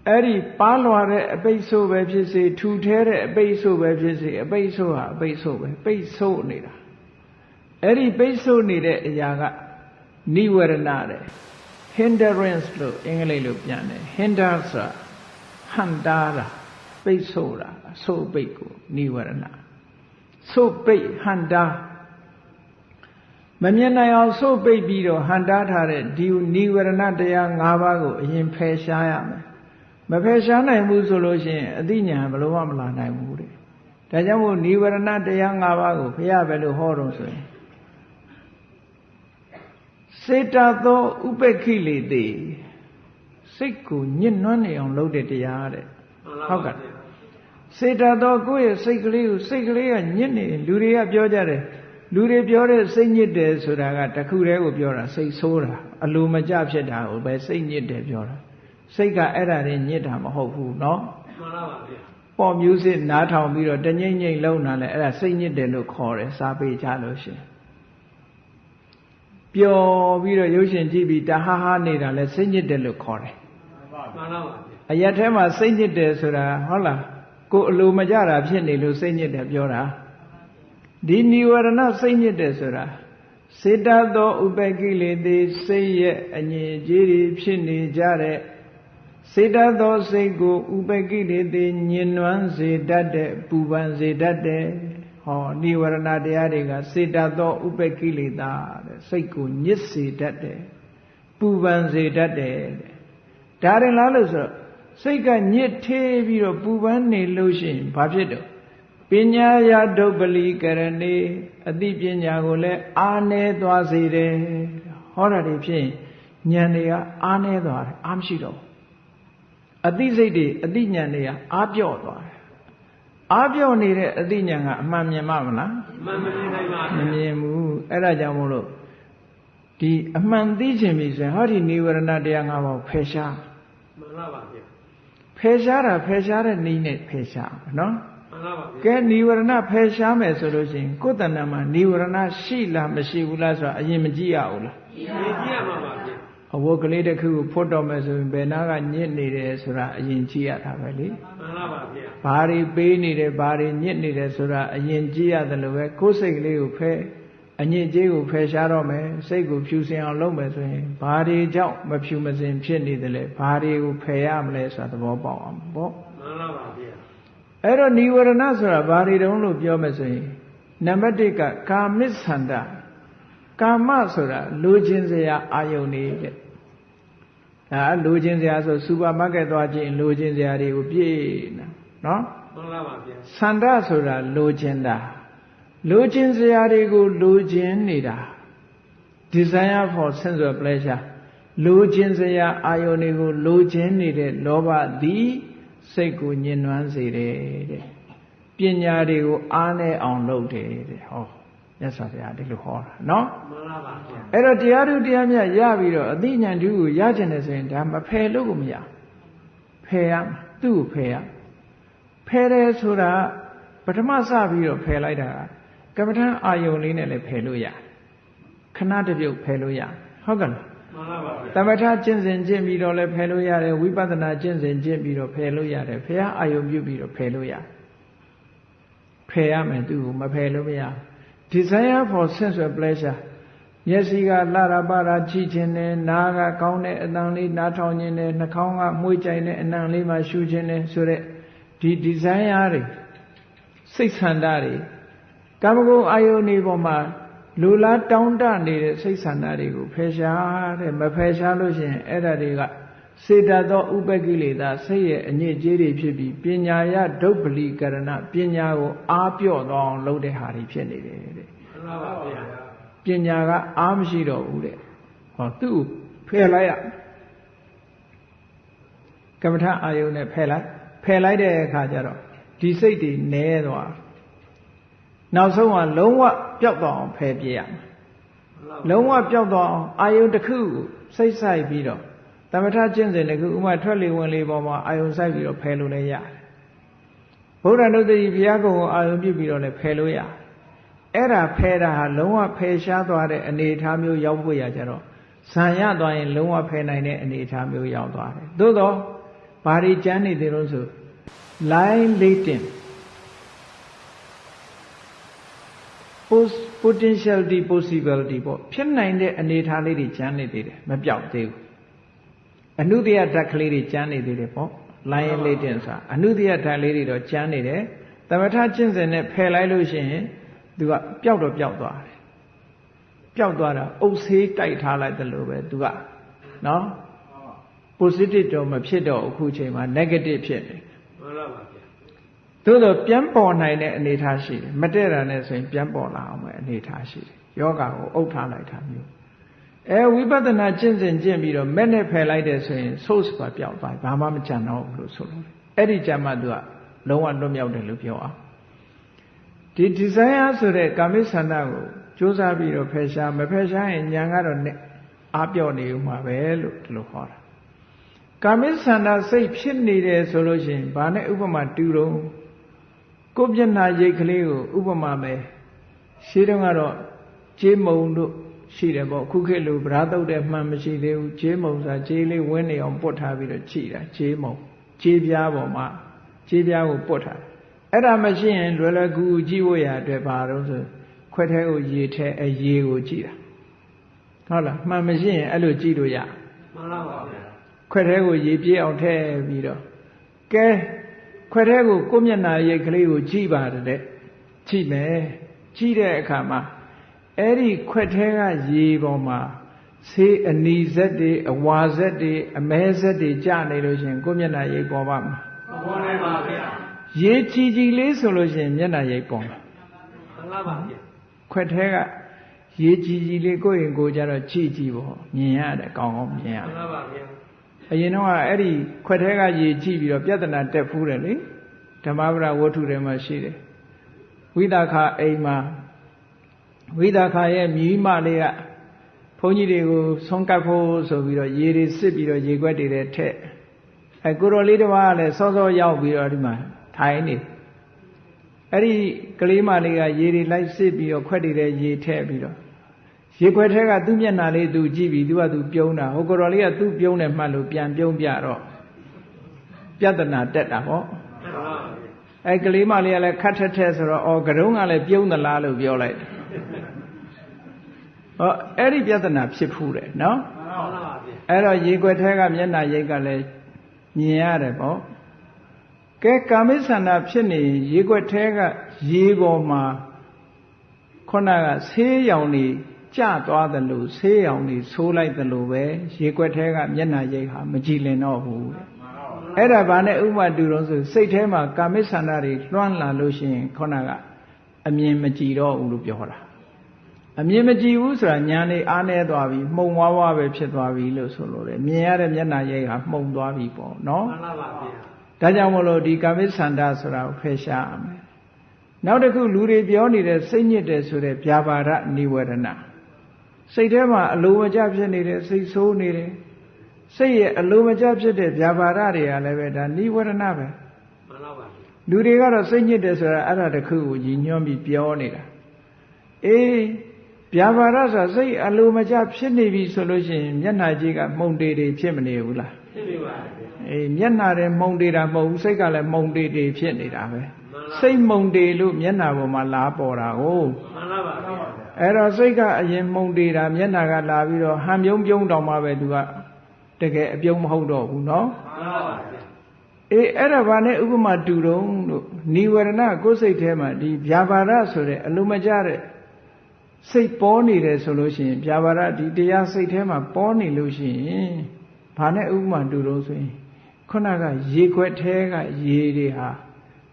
အဲ့ဒီပါလွာတဲ့အပိတ်ဆို့ပဲဖြစ်စေထူထဲတဲ့အပိတ်ဆို့ပဲဖြစ်စေအပိတ်ဆို့ဟာအပိတ်ဆို့ပဲပိတ်ဆို့နေတာအဲ့ဒီပိတ်ဆို့နေတဲ့အရာကနိဝရဏတဲ့ hindrance လို့အင်္ဂလိပ်လိုပြန်တယ် hinder ဆိုတာဟန်တာတာပိတ်ဆို့တာဆို့ပိတ်ကိုနိဝရဏဆို့ပိတ်ဟန်တာမမြင်နိုင်အောင်ဆို့ပိတ်ပြီးတော့ဟန်တာထားတဲ့ဒီနိဝရဏတရား၅ပါးကိုအရင်ဖယ်ရှားရမယ်မဖယ်ရှားနိုင်ဘူးဆိုလို့ရှိရင်အသိဉာဏ်ဘယ်လိုမှမလာနိုင်ဘူးတဲ့ဒါကြောင့်မို့နိဝရဏတရား၅ပါးကိုဘုရားပဲလို့ဟောတော့ဆိုရင်စေတသောဥပက္ခိလေတိစိတ်ကိုညှဉ်းနှွမ်းနေအောင်လုပ်တဲ့တရားတဲ့ဟုတ်ကဲ့စေတသောကိုယ့်ရဲ့စိတ်ကလေးကိုစိတ်ကလေးကညှဉ်းနေလူတွေကပြောကြတယ်လူတွေပြောတဲ့စိတ်ညစ်တယ်ဆိုတာကတခုတည်းကိုပြောတာစိတ်ဆိုးတာအလိုမကျဖြစ်တာကိုပဲစိတ်ညစ်တယ်ပြောတာစိတ်ကအဲ့ဒါတွေညစ်တာမဟုတ်ဘူးเนาะမှန်ပါပါဗျာပေါ့မျိုးစစ်နားထောင်ပြီးတော့တငိမ့်ငိမ့်လုံးတာလဲအဲ့ဒါစိတ်ညစ်တယ်လို့ခေါ်တယ်စာပေကြလို့ရှင်ပျော်ပြီးတော့ရုပ်ရှင်ကြည့်ပြီးတဟားဟားနေတာလဲစိတ်ညစ်တယ်လို့ခေါ်တယ်မှန်ပါပါဗျာအရက်ထဲမှာစိတ်ညစ်တယ်ဆိုတာဟုတ်လား ကိုအလိုမကြတာဖြစ်နေလို့စိတ်ညစ်တယ်ပြောတာဒီနိဝရဏစိတ်ညစ်တယ်ဆိုတာစေတသောဥပကိလေသေစိတ်ရဲ့အငြိကြေးတွေဖြစ်နေကြတဲ့စေတသောစိတ်ကိုဥပကိလေသေညင်နွမ်းစေတတ်တဲ့ပူပန်စေတတ်တဲ့ဟောနိဝရဏတရားတွေကစေတသောဥပကိလေသာတဲ့စိတ်ကိုညစ်စေတတ်တယ်ပူပန်စေတတ်တယ်ဒါရင်လားလို့ဆိုတော့စိတ်ကညစ်ထေးပြီးတော့ပူပန်နေလို့ရှိရင်ဘာဖြစ်တော့ပညာယဒုပ္ပလီကရဏေအသိပညာကိုလည်းအားနည်းသွားစေတယ်ဟောတာတွေဖြင့်ဉာဏ်တွေကအားနည်းသွားတယ်အားမရှိတော့အသိစိတ်တွေအသိဉာဏ်တွေကအားပြော့သွားတယ်အားပြော့နေတဲ့အသိဉာဏ်ကအမှန်မြင်မှမလားမှန်မမြင်နိုင်ပါဘူးမမြင်ဘူးအဲ့ဒါကြောင့်မို့လို့ဒီအမှန်သိခြင်းပြီဆိုရင်ဟောဒီနိဝရဏတရား၅ပါးဖယ်ရှားမှန်ပါပါဗျာဖယ်ရှားတာဖယ်ရှားတဲ့နည်းနဲ့ဖယ်ရှားနော်မှန်ပါပါဗျာကဲနိဝရဏဖယ်ရှားမယ်ဆိုလို့ရှိရင်ကိုယ်တဏ္ဍာမှာနိဝရဏရှိလားမရှိဘူးလားဆိုတာအရင်မကြည့်ရဘူးလားကြည့်ရမှာပါဗျာအဝတ်ကလေးတစ်ခုကိုဖွတ်တော်မယ်ဆိုရင်ဘယ်နာကညစ်နေတယ်ဆိုတာအရင်ကြည့်ရတာပဲလေမှန်ပါပါဗျာဘာတွေပေးနေတယ်ဘာတွေညစ်နေတယ်ဆိုတာအရင်ကြည့်ရတယ်လို့ပဲကိုယ်စိတ်ကလေးကိုဖယ်အညစ်အကြေးကိုဖယ်ရှားတော့မယ်စိတ်ကိုဖြူစင်အောင်လုပ်မယ်ဆိုရင်ဘာတွေကြောင့်မဖြူမစင်ဖြစ်နေတယ်လဲဘာတွေကိုဖယ်ရမလဲဆိုတာသဘောပေါက်အောင်ပေါ့မှန်ပါပါဗျာအဲ့တော့နိဝရဏဆိုတာဘာတွေတုံးလို့ပြောမယ်ဆိုရင်နံပါတ်1ကကာမစ္ဆန္ဒကာမဆိုတာလိုချင်စရာအာယုန်နေတဲ့ဒါလိုချင်စရာဆိုစူပါမားကတ်သွားကြည့်လိုချင်စရာတွေကိုပြည့်နေနော်မှန်ပါပါဗျာဆန္ဒဆိုတာလိုချင်တာလိုချင်စရာတွေကိုလိုချင်နေတာ desire for sensual pleasure လိုချင်စရာအာယုန်တွေကိုလိုချင်နေတဲ့လောဘသည်စိတ်ကိုညှဉ်းနှွမ်းစေတယ်တဲ့ပညာတွေကိုအားနဲ့အောင်လုပ်တယ်တဲ့ဟောမြတ်စွာဘုရားဒီလိုဟောတာနော်မှန်ပါပါဗျာအဲ့တော့တရားထုတရားမြတ်ရပြီးတော့အသိဉာဏ်ဓုကိုရကျင်တယ်ဆိုရင်ဒါမဖယ်လို့ကိုမရဖယ်ရသူ့ကိုဖယ်ရဖယ်တယ်ဆိုတာပထမစပြီးတော့ဖယ်လိုက်တာကမ္မထအာယုန်လေးနဲ့လည်းဖယ်လို့ရခဏတစ်ပြုတ်ဖယ်လို့ရဟုတ်ကဲ့လားမှန်ပါပါဗျာသမထကျင့်စဉ်ကျင့်ပြီးတော့လည်းဖယ်လို့ရတယ်ဝိပဿနာကျင့်စဉ်ကျင့်ပြီးတော့ဖယ်လို့ရတယ်ဘုရားအာယုန်ပြုပြီးတော့ဖယ်လို့ရဖယ်ရမယ်သူ့ကိုမဖယ်လို့မရ desire for sensual pleasure မျက်စိကလှတာပါတာကြည့်ခြင်းနဲ့နားကကောင်းတဲ့အတန်လေးနားထောင်ခြင်းနဲ့နှာခေါင်းကမှုကြိုင်တဲ့အနံလေးမှရှူခြင်းနဲ့ဆိုတဲ့ဒီ desire တွေစိတ်ဆန္ဒတွေကာမဂုဏ်အာယုန်တွေပေါ်မှာလူလားတောင်းတနေတဲ့စိတ်ဆန္ဒတွေကိုဖယ်ရှားတဲ့မဖယ်ရှားလို့ရှိရင်အဲ့ဒါတွေကစေတသောဥပကိလေသာစိတ်ရဲ့အညစ်အကြေးတွေဖြစ်ပြီးပညာယဒုပ္ပလီကရဏပညာကိုအားပြော့သွားအောင်လုပ်တဲ့ဟာတွေဖြစ်နေတယ်တဲ့မှန်ပါပါဗျာပညာကအားမရှိတော့ဘူးတဲ့ဟောသူ့ဖယ်လိုက်ရကမ္မထအာယုန်နဲ့ဖယ်လိုက်တဲ့အခါကျတော့ဒီစိတ်တွေနဲသွားနောက်ဆုံးကလုံးဝပျောက်သွားအောင်ဖယ်ပြရမယ်လုံးဝပျောက်သွားအောင်အာယုန်တစ်ခုကိုစိတ်ဆိုင်ပြီးတော့သမထကျင့်စဉ်တစ်ခုဥမာထွက်လေဝင်လေပေါ်မှာအာယုန်ဆိုင်ပြီးတော့ဖယ်လို့လည်းရတယ်ဘုရားနုတ္တိဘုရားကုံကိုအာယုန်ပြုပြီးတော့လည်းဖယ်လို့ရတယ်အဲ့ဒါဖယ်တာဟာလုံးဝဖယ်ရှားသွားတဲ့အနေအထားမျိုးရောက်ဖို့ရကြတော့ဇံရသွားရင်လုံးဝဖယ်နိုင်တဲ့အနေအထားမျိုးရောက်သွားတယ်သို့တော့ဘာတွေကျမ်းနေသေးလို့ဆို line latent potentiality possibility ပေါ့ဖြစ်နိုင်တဲ့အနေအထားလေးတွေကျမ်းနေသေးတယ်မပြောက်သေးဘူးအနုတ္တယဓာတ်ကလေးတွေကျမ်းနေသေးတယ်ပေါ့ line latent ဆိုတာအနုတ္တယဓာတ်လေးတွေတော့ကျမ်းနေတယ်သမထကျင့်စဉ်နဲ့ဖယ်လိုက်လို့ရှိရင်သူကပျောက်တော့ပျောက်သွားတယ်ပျောက်သွားတာအုပ်ဆေးတိုက်ထားလိုက်တယ်လို့ပဲသူကနော် positive တော့မဖြစ်တော့အခုချိန်မှာ negative ဖြစ်နေမှန်ပါပါဗျာသို့တော့ပြန်ပေါ်နိုင်တဲ့အနေအထားရှိတယ်မတည့်တာနဲ့ဆိုရင်ပြန်ပေါ်လာအောင်ပဲအနေအထားရှိတယ်ယောဂကိုအုပ်ထားလိုက်တာမျိုးဝိပဿနာကျင့်စဉ်ကျင့်ပြီးတော့မဲ့နဲ့ဖယ်လိုက်တယ်ဆိုရင် source ပါပျောက်သွားဘာမှမကြံတော့ဘူးလို့ဆိုလို့အဲ့ဒီကြမှာသူကလုံးဝလွတ်မြောက်တယ်လို့ပြောအောင်ဒီ desire ဆိုတဲ့ကာမိဆန္ဒကိုကြိုးစားပြီးတော့ဖယ်ရှားမဖယ်ရှားရင်ဉာဏ်ကတော့အားပြော့နေဦးမှာပဲလို့ဒီလိုခေါ်တာကာမိဆန္ဒစိတ်ဖြစ်နေတယ်ဆိုလို့ရှိရင်ဘာနဲ့ဥပမာတူတော့ကိုယ်မျက်နှာရိပ်ကလေးကိုဥပမာပဲရှင်းတော့ကတော့ကြေးမုံတို့ရှိတယ်ပေါ့ခုခေတ်လိုဗရာတုတ်တဲ့မှန်မရှိသေးဘူးကြေးမုံဆိုတာကြေးလေးဝင်းနေအောင်ပုတ်ထားပြီးတော့ကြည့်တာကြေးမုံကြေးပြားပေါ်မှာ ခြေပြားကိုပုတ်ထားအဲ့ဒါမရှိရင်လွယ်လွယ်ကူကူကြည့်ဖို့ရအတွက်ဘာလို့ဆိုခွက်ထဲကိုရေထဲရေကိုကြည့်တာဟုတ်လားမှန်မရှိရင်အဲ့လိုကြည့်လို့ရမှန်ပါပါဗျာခွက်ထဲကိုရေပြေးအောင်ထည့်ပြီးတော့ကဲခွက်ထဲကိုကိုမျက်နှာရိပ်ကလေးကိုကြည့်ပါတယ်တဲ့ကြည့်မယ်ကြည့်တဲ့အခါမှာအဲ့ဒီခွက်ထဲကရေပေါ်မှာဆေးအနီဇက်တွေအဝါဇက်တွေအမဲဇက်တွေကျနေလို့ရှိရင်ကိုမျက်နှာရိပ်ပေါ်ပါမှာပေါ်နေပါဗျာရေကြည်ကြည်လေးဆိုလို့ရှိရင်မျက်နှာရိပ်ပေါ်မှာမှန်ပါပါဗျာခွက်ထဲကရေကြည်ကြည်လေးကိုရင်ကိုကြတော့ကြည့်ကြည့်ပေါ့မြင်ရတယ်ကောင်းကောင်းမြင်ရမှန်ပါပါဗျာအရင်တော့အဲ့ဒီခွက်ထဲကရေကြည့်ပြီးတော့ပြဿနာတက်ဖူးတယ်လေဓမ္မပဒဝတ္ထုထဲမှာရှိတယ်ဝိသခအိမ်မှာဝိသခရဲ့မြီးမလေးကဘုန်းကြီးတွေကိုဆုံးကပ်ဖို့ဆိုပြီးတော့ရေတွေစစ်ပြီးတော့ရေခွက်တွေထဲထည့်ကိုတော်လေးတစ်ပါးကလည်းစောစောရောက်ပြီးတော့ဒီမှာထိုင်နေအဲ့ဒီကလေးမလေးကရေတွေလိုက်စစ်ပြီးတော့ခွက်တွေထဲရေထည့်ပြီးတော့ရေခွက်ထဲကသူ့မျက်နှာလေးသူကြည့်ပြီးသူကသူပြုံးတာဟိုကိုတော်လေးကသူ့ပြုံးတယ်မှတ်လို့ပြန်ပြုံးပြတော့ပြဿနာတက်တာဟောအဲ့ကလေးမလေးကလည်းခတ်ထက်ထက်ဆိုတော့အော်ကတုံးကလည်းပြုံးသလားလို့ပြောလိုက်ဟောအဲ့ဒီပြဿနာဖြစ်ဖူးတယ်နော်အဲ့တော့ရေခွက်ထဲကမျက်နှာရိပ်ကလည်းမြင်ရတယ်ပေါ့ကဲကာမိဆန္ဒဖြစ်နေရေခွက်ထဲကရေပေါ်မှာခုနကဆေးရောင်တွေကျသွားတယ်လို့ဆေးရောင်တွေဆိုးလိုက်တယ်လို့ပဲရေခွက်ထဲကမျက်နှာရိပ်ဟာမကြည်လင်တော့ဘူးအဲ့ဒါဘာနဲ့ဥပမာတူတော့ဆိုစိတ်ထဲမှာကာမိဆန္ဒတွေလွှမ်းလာလို့ရှိရင်ခုနကအမြင်မကြည်တော့ဘူးလို့ပြောတာအမြင်မကြည်ဘူးဆိုတာညာနေအားနေသွားပြီမှုံဝါးဝါပဲဖြစ်သွားပြီလို့ဆိုလို့တယ်မြင်ရတဲ့မျက်နှာရိပ်ဟာမှုံသွားပြီပေါ့နော်မှန်ပါပါဗျာဒါကြောင့်မလို့ဒီကာမိဆန္ဒဆိုတာကိုဖယ်ရှားရမယ်နောက်တစ်ခုလူတွေပြောနေတဲ့စိတ်ညစ်တယ်ဆိုတဲ့ဗျာပါဒနိဝရဏစိတ်ထဲမှာအလိုမကျဖြစ်နေတယ်စိတ်ဆိုးနေတယ်စိတ်ရဲ့အလိုမကျဖြစ်တဲ့ဗျာပါဒတွေကလည်းပဲဒါနိဝရဏပဲမှန်ပါပါလူတွေကတော့စိတ်ညစ်တယ်ဆိုတာအဲ့ဒါတစ်ခုကိုရည်ညွှန်းပြီးပြောနေတာအေးဗျာပါဒဆိုစိတ်အလိုမကျဖြစ်နေပြီဆိုလို့ရှိရင်မျက်နှာကြီးကမှုန်တေတွေဖြစ်မနေဘူးလားဖြစ်နေပါဗျာအေးမျက်နှာတွေမှုန်တေတာမဟုတ်ဘူးစိတ်ကလည်းမှုန်တေတွေဖြစ်နေတာပဲစိတ်မှုန်တေလို့မျက်နှာပေါ်မှာလာပေါ်တာကိုမှန်ပါပါဗျာအဲ့တော့စိတ်ကအရင်မှုန်တေတာမျက်နှာကလာပြီးတော့ဟန်ပြုံးပြုံးတောင်မှပဲသူကတကယ်အပြုံးမဟုတ်တော့ဘူးနော်မှန်ပါပါဗျာအေးအဲ့ဒါဘာနဲ့ဥပမာတူတုံးလို့နိဝရဏကိုယ်စိတ်ထဲမှာဒီဗျာပါဒဆိုတဲ့အလိုမကျတဲ့စိတ်ပေါ်နေတယ်ဆိုလို့ရှိရင်ဗျာပါဒဒီတရားစိတ်ထဲမှာပေါ်နေလို့ရှိရင်ဘာနဲ့ဥပမာတူတော့ဆိုရင်ခုနကရေခွက်ထဲကရေတွေဟာ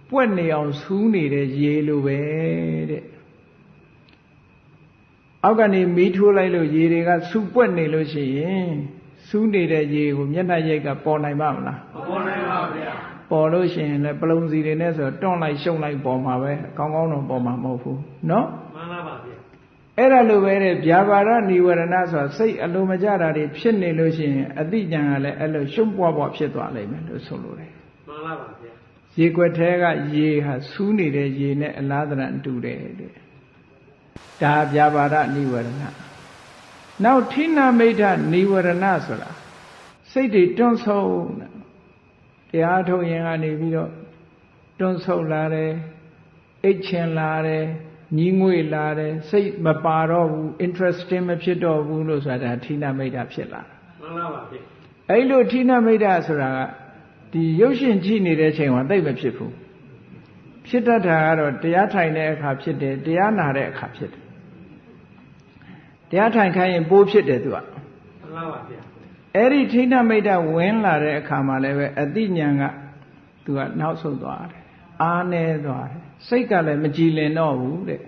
ပွက်နေအောင်ဆူးနေတဲ့ရေလိုပဲတဲ့အောက်ကနေမီးထိုးလိုက်လို့ရေတွေကဆူပွက်နေလို့ရှိရင်ဆူးနေတဲ့ရေကိုမျက်နှာရိပ်ကပေါ်နိုင်ပါမလားမပေါ်နိုင်ပါဗျာပေါ်လို့ရှိရင်လည်းပလုံစီတွေနဲ့ဆိုတွန့်လိုက်ရှုံလိုက်ပေါ်မှာပဲကောင်းကောင်းတော့ပေါ်မှာမဟုတ်ဘူးနော်မှန်ပါပါဗျာအဲ့ဒါလိုပဲတဲ့ဗျာပါဒနိဝရဏဆိုတာစိတ်အလိုမကျတာတွေဖြစ်နေလို့ရှိရင်အတိညာကလည်းအဲ့လိုရှုံ့ပွားပွားဖြစ်သွားလိမ့်မယ်လို့ဆိုလိုတယ်မှန်ပါပါဗျာရေခွက်ထဲကရေဟာဆူးနေတဲ့ရေနဲ့အလားတရန်တူတယ်တဲ့ဒါဗျာပါဒနိဝရဏနောက်ဌိနမိဋ္ဌနိဝရဏဆိုတာစိတ်တွေတွန့်ဆုတ်တရားထုတ်ရင်ကနေပြီးတော့တွန့်ဆုတ်လာတယ်အိတ်ချင်လာတယ်ညီးငွေ့လာတယ်စိတ်မပါတော့ဘူး interesting မဖြစ်တော့ဘူးလို့ဆိုတာဌိနမိဋ္ဌဖြစ်လာမှန်ပါပါဗျအဲ့လိုဌိနမိဋ္ဌဆိုတာကဒီရုပ်ရှင်ကြည့်နေတဲ့ချိန်မှာသိမဖြစ်ဘူးဖြစ်တတ်တာကတော့တရားထိုင်တဲ့အခါဖြစ်တယ်တရားနာတဲ့အခါဖြစ်တယ်တရားထိုင်ခိုင်းရင်ပိုးဖြစ်တယ်သူကမှန်ပါပါဗျအဲ့ဒီဌိနမိဋ္ဌဝင်လာတဲ့အခါမှာလည်းပဲအတိညာကသူကနောက်ဆုတ်သွားတယ်အားနေသွားတယ်စိတ်ကလည်းမကြည်လင်တော့ဘူးတဲ့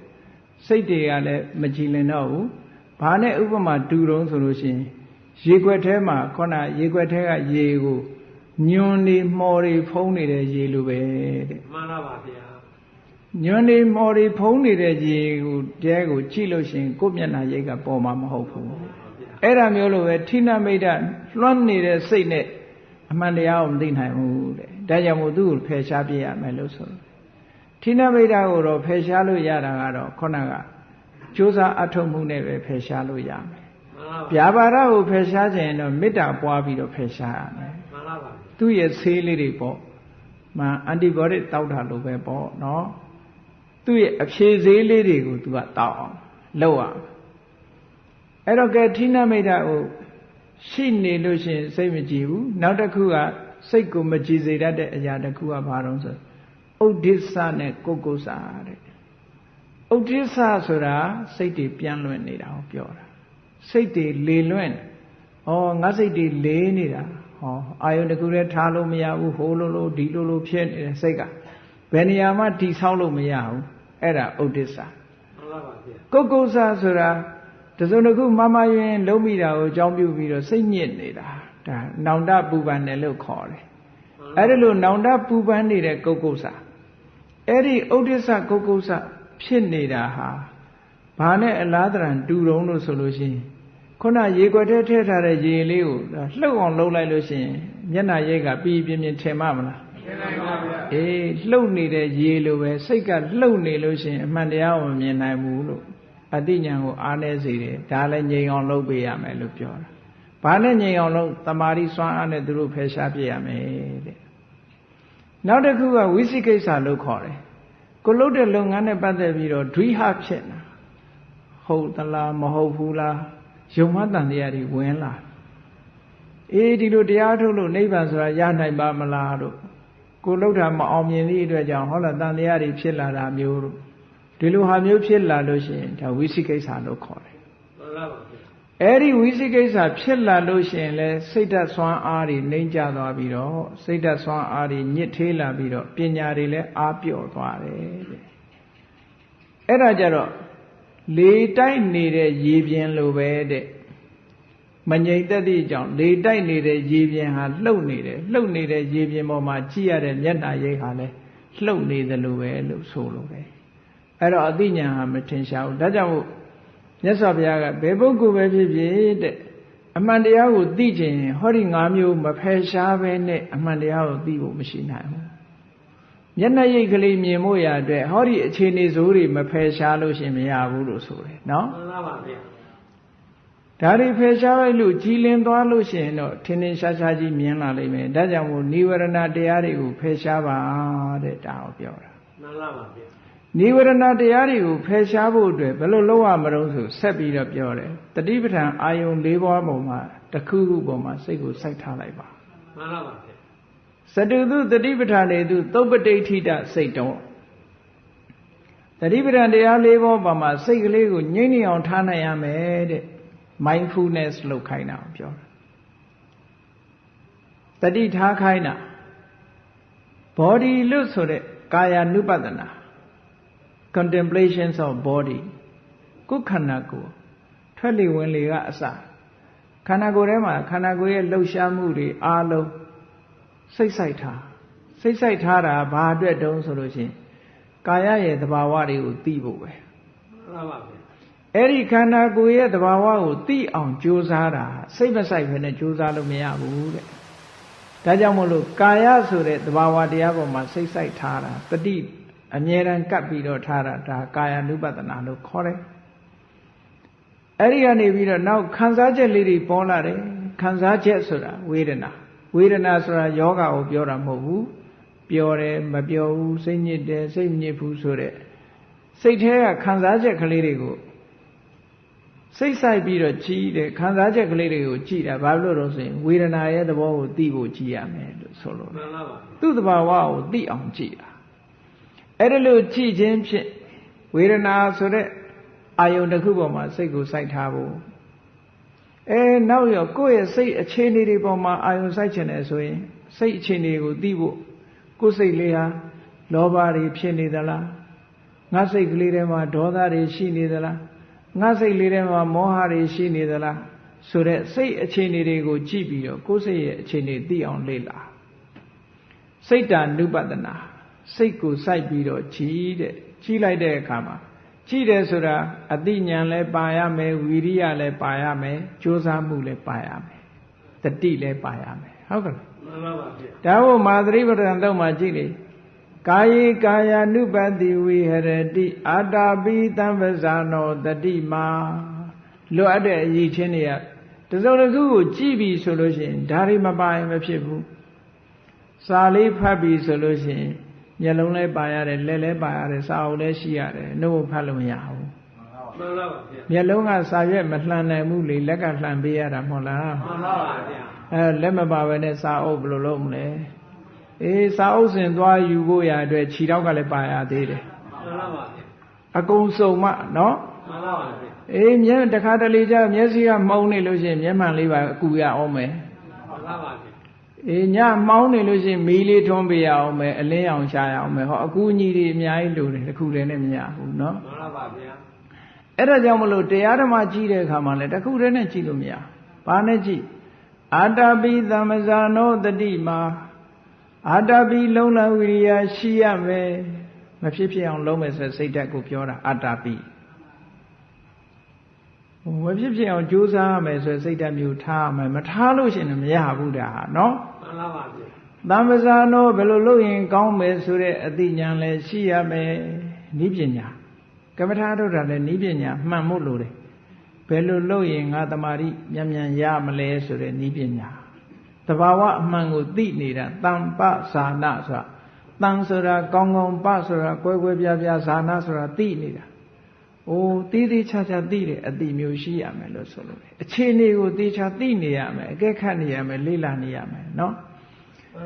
စိတ်တွေကလည်းမကြည်လင်တော့ဘူးဘာနဲ့ဥပမာတူတုံးဆိုလို့ရှိရင်ရေခွက်ထဲမှာခုနရေခွက်ထဲကရေကိုညွန်နေမော်တွေဖုံးနေတဲ့ရေလိုပဲတဲ့မှန်ပါပါဗျာညွန်နေမော်တွေဖုံးနေတဲ့ရေကိုတဲကိုကြည့်လို့ရှိရင်ကိုယ့်မျက်နှာရိပ်ကပေါ်မှာမဟုတ်ဘူးအဲ့ဒါမျိုးလိုပဲဌိနမိဋ္ဌလွှမ်းနေတဲ့စိတ်နဲ့အမှန်တရားကိုမသိနိုင်ဘူးတဲ့ဒါကြောင့်မို့သူ့ကိုဖယ်ရှားပြရမယ်လို့ဆိုဌိနမိဋ္ဌကိုတော့ဖယ်ရှားလို့ရတာကတော့ခုနကကြိုးစားအထုတ်မှုနဲ့ပဲဖယ်ရှားလို့ရမယ်ဗျာပါဒကိုဖယ်ရှားခြင်းတော့မေတ္တာပွားပြီးတော့ဖယ်ရှားရမယ်မှန်ပါပါသူ့ရဲ့ဆေးလေးတွေပေါ့ မှအန်တီဘိုတစ်တောက်တာလို့ပဲပေါ့နော်သူ့ရဲ့အဖြေသေးလေးတွေကို तू ကတောက်အောင်လုပ်အောင်အဲ့တော့ကဲဌိနမိတ်ကိုရှိနေလို့ရှိရင်စိတ်မကြည်ဘူးနောက်တစ်ခုကစိတ်ကိုမကြည်စေတတ်တဲ့အရာတစ်ခုကဘာလို့ဆိုဥဒိစ္စနဲ့ကုက္ကုစ္စတဲ့ဥဒိစ္စဆိုတာစိတ်တွေပြန်လွင့်နေတာကိုပြောတာစိတ်တွေလေလွင့်ဩငါစိတ်တွေလေးနေတာဟောအာယုန်တစ်ခုတည်းထားလို့မရဘူးဟိုလိုဒီလိုဖြစ်နေတဲ့စိတ်ကဘယ်နေရာမှတိဆောက်လို့မရဘူးအဲ့ဒါဥဒိစ္စမှန်ပါပါဗျာကုက္ကုစ္စဆိုတာတစုံတစ်ခုမမယွင်လုံးမိတာကိုအကြောင်းပြုပြီးတော့စိတ်ညစ်နေတာဒါနောင်တပူပန်တယ်လို့ခေါ်တယ်အဲ့ဒါလို့နောင်တပူပန်နေတဲ့ကုက္ကုစ္စအဲ့ဒီဥဒိစ္စကုက္ကုစ္စဖြစ်နေတာဟာဘာနဲ့အလားတန်တူတုံးလို့ဆိုလို့ရှိရင်ခုနရေခွက်ထဲထည့်ထားတဲ့ရေလေးကိုလှုပ်အောင်လှုပ်လိုက်လို့ရှိရင်မျက်နှာရိပ်ကပြင်းထင်မှမလားထင်နိုင်ပါဗျာအေးလှုပ်နေတဲ့ရေလိုပဲစိတ်ကလှုပ်နေလို့ရှိရင်အမှန်တရားကိုမမြင်နိုင်ဘူးလို့အတိညာကိုအားနည်းစေတယ်ဒါလည်းငြိမ်အောင်လုပ်ပေးရမယ်လို့ပြောတာဘာနဲ့ငြိမ်အောင်လုပ်တမာရီစွမ်းအားနဲ့သူတို့ဖယ်ရှားပြရမယ်တဲ့နောက်တစ်ခုကဝိသိကိစ္စလို့ခေါ်တယ်ကိုလုပ်တဲ့လုပ်ငန်းနဲ့ပတ်သက်ပြီးတော့ဒွိဟဖြစ်နေတာဟုတ်သလားမဟုတ်ဘူးလားယုံမှတန်တရားတွေဝင်လာအေးဒီလိုတရားထုတ်လို့နိဗ္ဗာန်ဆိုတာရနိုင်ပါမလားတို့ကိုလှုပ်တာမအောင်မြင်သည့်အတွက်ကြောင့်ဟောလားတန်တရားတွေဖြစ်လာတာမျိုးတို့ဒီလိုဟာမျိုးဖြစ်လာလို့ရှိရင်ဒါဝိသိကိစ္စလို့ခေါ်တယ်မှန်ပါပါအဲ့ဒီဝိသိကိစ္စဖြစ်လာလို့ရှိရင်လဲစိတ်ဓာတ်ဆွမ်းအားတွေနှိမ့်ကျသွားပြီးတော့စိတ်ဓာတ်ဆွမ်းအားတွေညစ်ထေးလာပြီးတော့ပညာတွေလည်းအားပြော့သွားတယ်တဲ့အဲ့ဒါကြတော့လေတိုက်နေတဲ့ရေပြင်လိုပဲတဲ့မငြိမ်သက်သည့်အကြောင်းလေတိုက်နေတဲ့ရေပြင်ဟာလှုပ်နေတယ်လှုပ်နေတဲ့ရေပြင်ပေါ်မှာကြည့်ရတဲ့မျက်နှာရိပ်ဟာလည်းလှုပ်နေသလိုပဲလို့ဆိုလိုတယ်အဲ့တော့အသိဉာဏ်ဟာမထင်ရှားဘူးဒါကြောင့်မို့မြတ်စွာဘုရားကဘယ်ပုဂ္ဂိုလ်ပဲဖြစ်ဖြစ်တဲ့အမှန်တရားကိုသိချင်ရင်ဟောဒီ၅မျိုးမဖယ်ရှားပဲနဲ့အမှန်တရားကိုသိဖို့မရှိနိုင်ဘူးမျက်နှာရိပ်ကလေးမြင်ဖို့ရအတွက်ဟောဒီအခြေအနေစိုးတွေမဖယ်ရှားလို့ရှင်မရဘူးလို့ဆိုတယ်နော်မှန်ပါပါဗျာဒါတွေဖယ်ရှားလိုက်လို့ကြည်လင်သွားလို့ရှင်တော့ထင်ထင်ရှားရှားကြီးမြင်လာလိမ့်မယ်ဒါကြောင့်မို့နိဝရဏတရားတွေကိုဖယ်ရှားပါတဲ့ဒါကိုပြောတာမှန်ပါပါဗျာနိဝရဏတရားတွေကိုဖယ်ရှားဖို့အတွက်ဘယ်လိုလုပ်ရမလို့ဆိုဆက်ပြီးတော့ပြောတယ်တတိပဋ္ဌာန်အာယုံ၄ပါးပုံမှာတစ်ခုခုပုံမှာစိတ်ကိုစိုက်ထားလိုက်ပါမှန်ပါပါဗျာသတုသုတတိပဋ္ဌာန်တွေသူသုပ္ပတိဋ္ဌိတစိတ်တော်တတိပဋ္ဌာန်တရား၄ပါးပုံမှာစိတ်ကလေးကိုငြိမ့်နေအောင်ထားနိုင်ရမယ်တဲ့ mindfulness လုပ်ခိုင်းတာပြောတာတတိထားခိုင်းတာ body လို့ဆိုတဲ့ကာယ ानु ပတနာ contemplations of body ကိုယ်ခန္ဓာကိုယ်ထွက်လေဝင်လေကအစခန္ဓာကိုယ်ထဲမှာခန္ဓာကိုယ်ရဲ့လှုပ်ရှားမှုတွေအားလုံးစိတ်ဆိုင်ထားတာဘာအတွက်တုံးဆိုလို့ရှိရင်ကာယရဲ့သဘာဝတွေကိုသိဖို့ပဲမှန်ပါဗျာအဲ့ဒီခန္ဓာကိုယ်ရဲ့သဘာဝကိုသိအောင်ကြိုးစားတာစိတ်မဆိုင်ဘဲနဲ့ကြိုးစားလို့မရဘူးတဲ့ဒါကြောင့်မို့လို့ကာယဆိုတဲ့သဘာဝတရားပေါ်မှာစိတ်ဆိုင်ထားတာတတိအမြဲတမ်းကပ်ပြီးတော့ထားတာဒါကာယ ानु ပတနာလို့ခေါ်တယ်အဲ့ဒီကနေပြီးတော့နောက်ခံစားချက်လေးတွေပေါ်လာတယ်ခံစားချက်ဆိုတာဝေဒနာဆိုတာယောဂကိုပြောတာမဟုတ်ဘူးပျော်တယ်မပျော်ဘူးစိတ်ညစ်တယ်စိတ်မညစ်ဘူးဆိုတဲ့စိတ်ထဲကခံစားချက်ကလေးတွေကိုစိတ်ဆိုင်ပြီးတော့ကြည်တယ်ခံစားချက်ကလေးတွေကိုကြည်တာဘာလို့လို့ဆိုရင်ဝေဒနာရဲ့သဘောကိုသိဖို့ကြည်ရမယ်လို့ဆိုလို့သူ့သဘာဝကိုသိအောင်ကြည်တာအဲ့ဒါလို့ကြည်ခြင်းဖြင့်ဝေဒနာဆိုတဲ့အာယုန်တစ်ခုပေါ်မှာစိတ်ကိုစိုက်ထားဖို့နောက်ရောကိုယ့်ရဲ့စိတ်အခြေအနေတွေပေါ်မှာအာယုန်စိုက်ချင်တယ်ဆိုရင်စိတ်အခြေအနေကိုသိဖို့ကိုယ်စိတ်လေးဟာလောဘတွေဖြစ်နေသလားငါစိတ်ကလေးထဲမှာဒေါသတွေရှိနေသလားငါစိတ်လေးထဲမှာမောဟတွေရှိနေသလားဆိုတဲ့စိတ်အခြေအနေတွေကိုကြည့်ပြီးတော့ကိုယ်စိတ်ရဲ့အခြေအနေသိအောင်လေ့လာစိတ်တ ानु ပတနာစိတ်ကိုစိုက်ပြီးတော့ကြည်လိုက်တဲ့အခါမှာကြည့်တယ်ဆိုတာအသိဉာဏ်လည်းပါရမယ်ဝီရိယလည်းပါရမယ်ကြိုးစားမှုလည်းပါရမယ်တတိလည်းပါရမယ်ဟုတ်ကဲ့မှန်ပါပါဗျာဒါဟုတ်မာသရိပဋ္ဌာန်တော့မှကြည့်လေကာယေကာယ ानु ပတိဝိဟရတိအာတာပိတံပဇာနောတတိမာလွတ်အပ်တဲ့အရည်ချင်းတွေကတစုံတစ်ခုကိုကြည့်ပြီဆိုလို့ရှိရင်ဒါတွေမပါရင်မဖြစ်ဘူး စာလေးဖတ်ပြီးဆိုလို့ရှိရင်မျက်လုံးလည်းပါရတယ်လက်လည်းပါရတယ်စာအုပ်လည်းရှိရတယ်နှုတ်ဖတ်လို့မရဘူး မှန်ပါပါဗျာ မျက်လုံးကစာရွက်မလှန်နိုင်ဘူးလေလက်ကလှန်ပေးရတာမဟုတ်လား မှန်ပါပါဗျာ လက်မပါဘဲနဲ့စာအုပ်ဘယ်လိုလုပ်မလဲစာအုပ်စင်သွားယူဖို့ရအတွက်ခြေထောက်ကလည်းပါရသေးတယ် မှန်ပါပါဗျာ အကုန်စုံမှနော် မှန်ပါပါဗျာ မျက်တခါတလေကျမျက်စိကမှုံနေလို့ရှိရင်မျက်မှန်လေးပါအကူရအောင်မယ် မှန်ပါပါဗျာ ညမှောင်းနေလို့ရှိရင်မီးလေးထွန်းပေးရအောင်မယ်အလင်းအောင်ရှာရအောင်မယ်ဟောအကူအညီတွေအများကြီးလိုတယ်တစ်ခုတည်းနဲ့မရဘူးနော် မှန်ပါပါဗျာ အဲ့ဒါကြောင့်မလို့တရားဓမ္မကြည့်တဲ့အခါမှာလည်းတစ်ခုတည်းနဲ့ကြည့်လို့မရဘာနဲ့ကြည့်အာတပိသမ္မဇာနောတတိမှာအာတပိလုံလဝိရိယရှိရမယ်မဖြစ်ဖြစ်အောင်လုံးမယ်ဆိုစိတ်ဓာတ်ကိုပြောတာအာတပိမဖြစ်ဖြစ်အောင်ကြိုးစားရမယ်ဆိုစိတ်ဓာတ်မျိုးထားရမယ်မထားလို့ရှိရင်မရဘူးဒါဟာနော် မှန်ပါပါဗျာ သမ္ပဇာနောဘယ်လိုလုပ်ရင်ကောင်းမယ်ဆိုတဲ့အသိဉာဏ်လည်းရှိရမယ်ဤပညာကမ္မထာထုတ်တာလည်းဤပညာမှန်ဖို့လိုတယ်ဘယ်လိုလုပ်ရင်ငါတမာတိမြန်မြန်ရမလဲဆိုတဲ့ဤပညာတဘာဝအမှန်ကိုသိနေတာတမ္ပဇာနာဆိုတာတန်ဆိုတာကောင်းကောင်းပဆိုတာကွဲကွဲပြားပြားဇာနာဆိုတာသိနေတာတီးသေးချာချာသိတဲ့အသိမျိုးရှိရမယ်လို့ဆိုလို့အခြေအနေကိုသေချာသိနေရမယ်အကဲခတ်နေရမယ်လေ့လာနေရမယ်နော်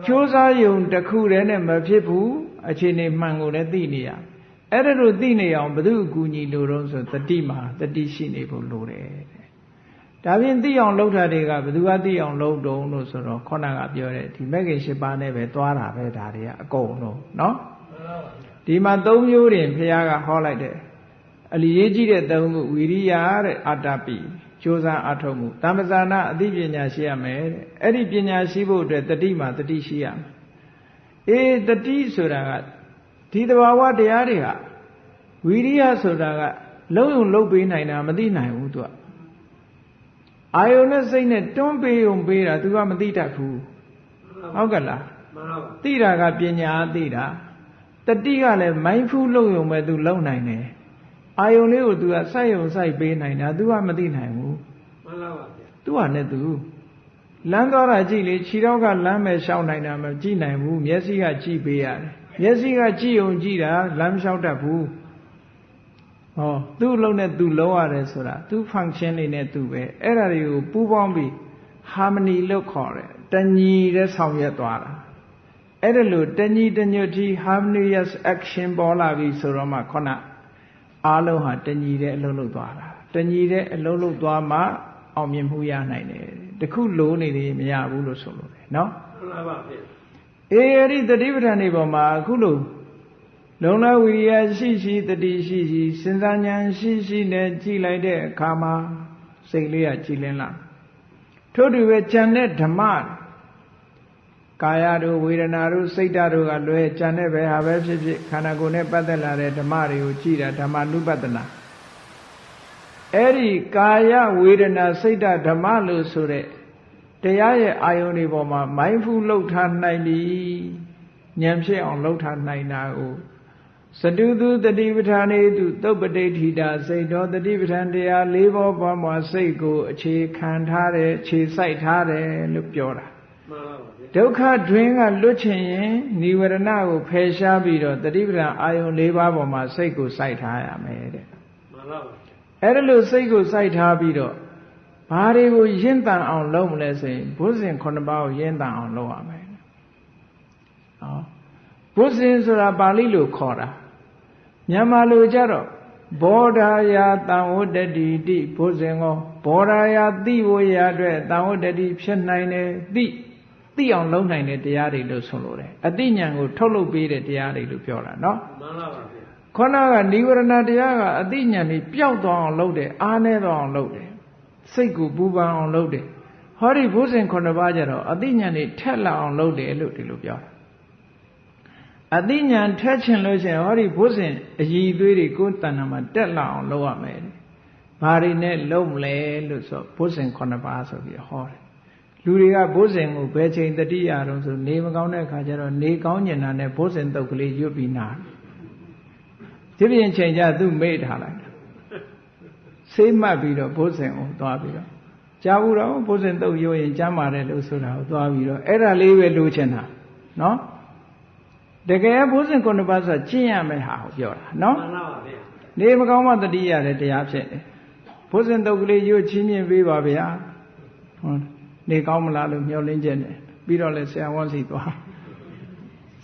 ကြိုးစားယုံတစ်ခုတည်းနဲ့မဖြစ်ဘူးအခြေအနေမှန်ကိုလည်းသိနေရအဲ့ဒါလိုသိနေအောင်ဘု து အကူညီလိုတော့ဆိုတတိမှာတတိရှိနေဖို့လိုတယ်ဒါဖြင့်သိအောင်လုပ်တာတွေကဘု து ကသိအောင်လုပ်တုံးလို့ဆိုတော့ခေါဏကပြောတဲ့ဒီမဂ္ဂင်၈ပါးနဲ့ပဲသွားတာပဲဒါတွေကအကုန်လုံးနော်ဒီမှာ၃မျိုးတင်ဘုရားကဟောလိုက်တယ်အလီရေးကြည့်တဲ့သုံးခုဝိရိယတဲ့အာတပိကြိုးစားအထောက်မှုတမ္ပဇာနာအသိပညာရှိရမယ်တဲ့အဲ့ဒီပညာရှိဖို့အတွက်တတိမှာတတိရှိရမယ်တတိဆိုတာကဒီတဘာဝတရားတွေဟာဝိရိယဆိုတာကလုံးုံလုံးပေးနိုင်တာမသိနိုင်ဘူးသူကအာယုန်နဲ့စိတ်နဲ့တွန်းပေးုံပေးတာသူကမသိတတ်ဘူးဟုတ်ကဲ့လားမှန်ပါပါ သိတာကပညာသိတာတတိကလည်း mindful လုံးုံပဲသူလုံးနိုင်တယ်အာယုန်လေးကို तू ကစိုက်ယုံစိုက်ပေးနိုင်တာ तू ကမသိနိုင်ဘူးမှန်ပါပါဗျာ तू ကနဲ့ तू လမ်းသွားတာကြည့်လေခြေထောက်ကလမ်းပဲရှောက်နိုင်တာမကြည့်နိုင်ဘူးမျက်စိကကြည့်ပေးရတယ်မျက်စိကကြည့်ုံကြည့်တာလမ်းမလျှောက်တတ်ဘူးဟောသူ့လုံးနဲ့ तू လုံးရတယ်ဆိုတာ तू function လေးနဲ့ तू ပဲအဲ့ဒါတွေကိုပူးပေါင်းပြီး harmony လို့ခေါ်တယ်တညီတဲ့ဆောင်ရွက်သွားတာအဲ့ဒါလို့တညီတညွတ်တီ harmonious action ပေါ်လာပြီဆိုတော့မှခေါဏအားလုံးဟာတညီတဲ့အလုံးလုံးသွားတာတညီတဲ့အလုံးလုံးသွားမှအောင်မြင်မှုရနိုင်တယ်တခုလိုနေတယ်မရဘူးလို့ဆိုလို့တယ်နော်မှန်ပါပါဗျာ အဲ့ဒီတတိပဋ္ဌာန်တွေပေါ်မှာအခုလို့လုံလဝိရိယရှိရှိတတိရှိရှိစဉ်းစားဉာဏ်ရှိရှိနဲ့ကြည်လိုက်တဲ့အခါမှာစိတ်လေးကကြည်လင်းလာထို့တူပဲဉာဏ်နဲ့ဓမ္မကာယတို့ဝေဒနာတို့စိတ်ဓာတ်တို့ကလွဲဉာဏ်နဲ့ပဲဟာပဲဖြစ်ဖြစ်ခန္ဓာကိုယ်နဲ့ပတ်သက်လာတဲ့ဓမ္မတွေကိုကြည်တာဓမ္မနုပဒနာအဲ့ဒီကာယဝေဒနာစိတ်ဓာတ်ဓမ္မလို့ဆိုတဲ့တရားရဲ့အာယုန်တွေပေါ်မှာ mindful လှုပ်ထားနိုင်ပြီဉာဏ်ဖြစ်အောင်လှုပ်ထားနိုင်တာကိုစတုသူတတိပဋ္ဌာန်ေတုသုပ္ပတိဋ္ဌိတာစိတ်တော်တတိပဋ္ဌာန်တရား၄ဘောပေါ်မှာစိတ်ကိုအခြေခံထားတယ်အခြေစိုက်ထားတယ်လို့ပြောတာမှန်ပါပါဗျာ ဒုက္ခတွင်ကလွတ်ချင်ရင်နိဝရဏကိုဖယ်ရှားပြီးတော့တတိပဋ္ဌာန်အာယုန်၄ပါးပေါ်မှာစိတ်ကိုစိုက်ထားရမယ်တဲ့မှန်ပါပါအဲ့ဒါလို့စိတ်ကိုစိုက်ထားပြီးတော့ဘာတွေကိုရင့်တန်အောင်လုပ်မလဲဆိုရင်ဘုဇင်9ပါးကိုရင့်တန်အောင်လုပ်ရမယ်ဟောဘုဇင်ဆိုတာပါဠိလိုခေါ်တာမြန်မာလိုကြတော့ဘောဓာယာတံဝတ္တတိတိဘုဇင်ကိုဘောဓာယာသိဝရအတွက်တံဝတ္တတိဖြစ်နိုင်တယ်သိအောင်လုပ်နိုင်တဲ့တရားတွေလို့ဆိုလိုတယ်အတိညာဏ်ကိုထုတ်လုပ်ပေးတဲ့တရားတွေလို့ပြောတာเนาะမှန်ပါပါဗျာ ခေါဏကနိဝရဏတရားကအတိညာဏ်ကြီးပျောက်သွားအောင်လုပ်တယ်အားနည်းသွားအောင်လုပ်တယ်စိတ်ကိုပူပန်အောင်လုပ်တယ်ဟောဒီဘုဇင်9ပါးကြတော့အတိညာဏ်ကြီးထက်လာအောင်လုပ်တယ်လို့ဒီလိုပြောတာအတိညာဏ်ထက်ချင်လို့ရှိရင်ဟောဒီဘုဇင်အည်အသွေးတွေကိုယ်တဏ္ဍာမှာတက်လာအောင်လုပ်ရမယ်ဘာတွေနဲ့လုပ်မလဲလို့ဆိုဘုဇင်9ပါးဆိုပြီးဟောတယ်လူတွေကဘုဇင်ကိုဘယ်ချိန်တတိယတော့ဆိုနေမကောင်းတဲ့အခါကျတော့နေကောင်းကျင်တာနဲ့ဘုဇင်တုတ်ကလေးရွတ်ပြီးနာဒီပြင်ချိန်ကျသူ့မေ့ထားလိုက်ဆေးမှတ်ပြီးတော့ဘုဇင်ကိုသွားပြီးတော့ကြားဘူးတော့ဘုဇင်တုတ်ရွတ်ရင်ကျမ်းပါတယ်လို့ဆိုတာကိုသွားပြီးတော့အဲ့ဒါလေးပဲလိုချင်တာ နော်တကယ်ဘုဇင်9ပါးဆိုကျင့်ရမယ်ဟာကိုပြောတာနော် မှန်ပါဗျာ နေမကောင်းမှတတိရတဲ့တရားဖြစ်တယ်ဘုဇင်တုတ်ကလေးရွတ်ချင်းမြင်ပေးပါဗျာဟုတ်နေကောင်းမလားလို့မျှော်လင့်ချက်နဲ့ပြီးတော့လဲဆရာဝန်စီသွား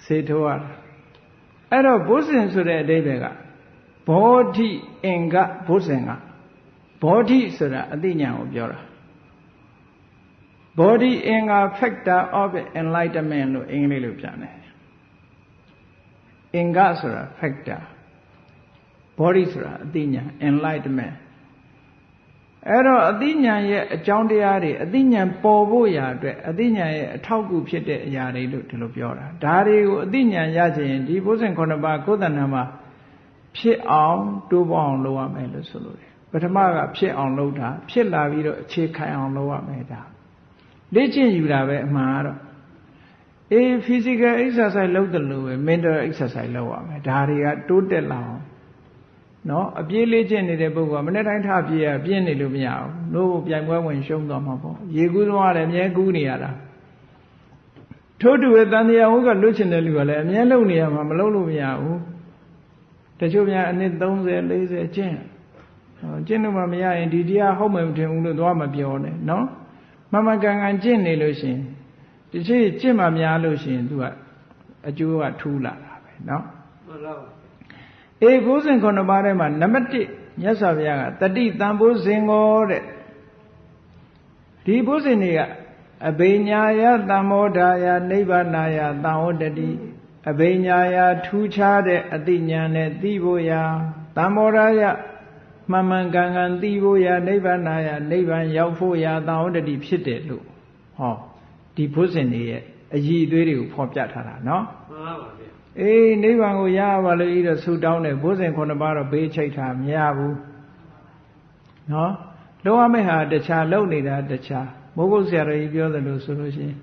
ဆေးထိုးရတာအဲ့တော့ဘုဇင်ဆိုတဲ့အဓိပ္ပာယ်ကဘောဓိအင်္ဂဘုဇင်ကဘောဓိဆိုတာအသိဉာဏ်ကိုပြောတာ body in a factor of enlightenment လို့အင်္ဂလိပ်လိုပြန်တယ်အင်္ဂဆိုတာ factor body ဆိုတာအသိဉာဏ် enlightenment အဲ့တော့အသိဉာဏ်ရဲ့အကြောင်းတရားတွေအသိဉာဏ်ပေါ်ဖို့ရာအတွက်အသိဉာဏ်ရဲ့အထောက်အကူဖြစ်တဲ့အရာတွေလို့ဒီလိုပြောတာဒါတွေကိုအသိဉာဏ်ရချင်ဒီဘုဇင်9ပါးကိုယ်တဏ္ဍာမှာဖြစ်အောင်တိုးပေါအောင်လုပ်ရမယ်လို့ဆိုလို့တယ်ပထမကဖြစ်အောင်လုပ်တာဖြစ်လာပြီးတော့အခြေခံအောင်လုပ်ရမယ်ဒါလေ့ကျင့်ယူတာပဲအမှန်ကတော့physical exercise လုပ်တယ်လို့ပဲ mental exercise လုပ်ရမယ်ဒါတွေကတိုးတက်လာအောင်နော်အပြေးလေ့ကျင့်နေတဲ့ပုဂ္ဂိုလ်ကမနေ့တိုင်းထပြေးရပြင်းနေလို့မရဘူးလို့ပြိုင်ပွဲဝင်ရှုံးသွားမှာပေါ့ရေကူးသွားတယ်အမြဲကူးနေရတာထို့တူပဲတန်တရားဟုတ်ကလွတ်ချင်တဲ့လူကလည်းအမြဲလုံနေရမှာမလုံလို့မရဘူးတချို့များအနှစ်30 40ကျင့်လို့မှမရရင်ဒီတရားဟုတ်မှမထင်ဘူးလို့သွားမပြောနဲ့နော်မမကန်ကန်ကျင့်နေလို့ရှိရင်ဒီချိကျင့်မှများလို့ရှိရင်သူကအကျိုးကထူးလာတာပဲเนาะမှန်ပါပါဘုဇင်9ပါးထဲမှာနံပါတ်1မြတ်စွာဘုရားကတတိတံဘုဇင်ကိုတဲ့ဒီဘုဇင်တွေကအဘိညာယသံမောဓာယနိဗ္ဗာနာယသံဝတ္တတိအဘိညာယထူးခြားတဲ့အသိဉာဏ်နဲ့သိဖို့ရာသံမောဓာယမှန်မှန်ကန်ကန်သိဖို့ရာနိဗ္ဗာနာယနိဗ္ဗာန်ရောက်ဖို့ရာသံဝတ္တတိဖြစ်တယ်လို့ဟောဒီဘုဇင်တွေရဲ့အည်အသွေးတွေကိုဖော်ပြထားတာเนาะမှန်ပါပါဗျာနိဗ္ဗာန်ကိုရပါလို့ဤတော့ဆူတောင်းတယ်ဘုဇင်9ပါးတော့ဘေးချိတ်ထားမရဘူးเนาะလုံးဝမဲ့ဟာတခြားလုံနေတာတခြားမိုးကုတ်ဆရာတော်ကြီးပြောသလိုဆိုလို့ရှိရင်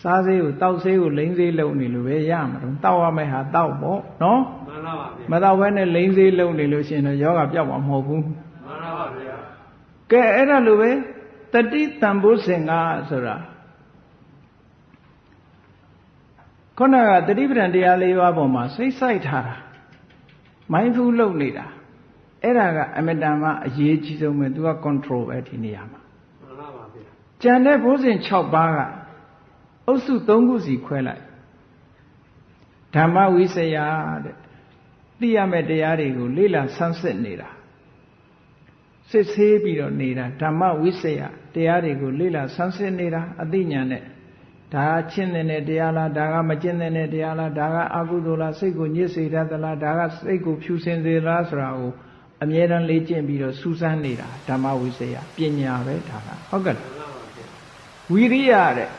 စားဆေးကိုတောက်ဆေးကိုလိမ့်ဆေးလုံနေလို့ပဲရမှာတော့တောက်ရမဲ့ဟာတောက်ပေါ့เนาะမှန်ပါပါဗျာမတောက်ဘဲနဲ့လိမ့်ဆေးလုံနေလို့ရှိရင်တော့ယောဂပြောက်မှာမဟုတ်ဘူးမှန်ပါပါဗျာကဲအဲ့ဒါလိုပဲတတိတံဘုဇင်ကဆိုတာခုနကတတိပဒံတရား၄ပါးပေါ်မှာစိတ်ဆိုင်ထားတာမိုင်းဖူးလုပ်နေတာအဲ့ဒါကအမတန်မှအရေးကြီးဆုံးပဲသူက control ပဲဒီနေရာမှာမှန်ပါပါဗျာကျန်တဲ့ဘုဇင်6ပါးကအုပ်စု3ခုစီခွဲလိုက်ဓမ္မဝိစယတဲ့သိရမယ့်တရားတွေကိုလေ့လာဆန်းစစ်နေတာစစ်ဆေးပြီးတော့နေတာဓမ္မဝိစယတရားတွေကိုလေ့လာဆန်းစစ်နေတာအသိဉာဏ်နဲ့ဒါကျင့်တဲ့တရားလားဒါကမကျင့်တဲ့တရားလားဒါကအကုသိုလ်လားစိတ်ကိုညစ်စေတတ်သလားဒါကစိတ်ကိုဖြူစင်စေလားဆိုတာကိုအမြဲတမ်းလေ့ကျင့်ပြီးတော့စူးစမ်းနေတာဓမ္မဝိစယပညာပဲဒါကဟုတ်ကဲ့ဝီရိယတဲ့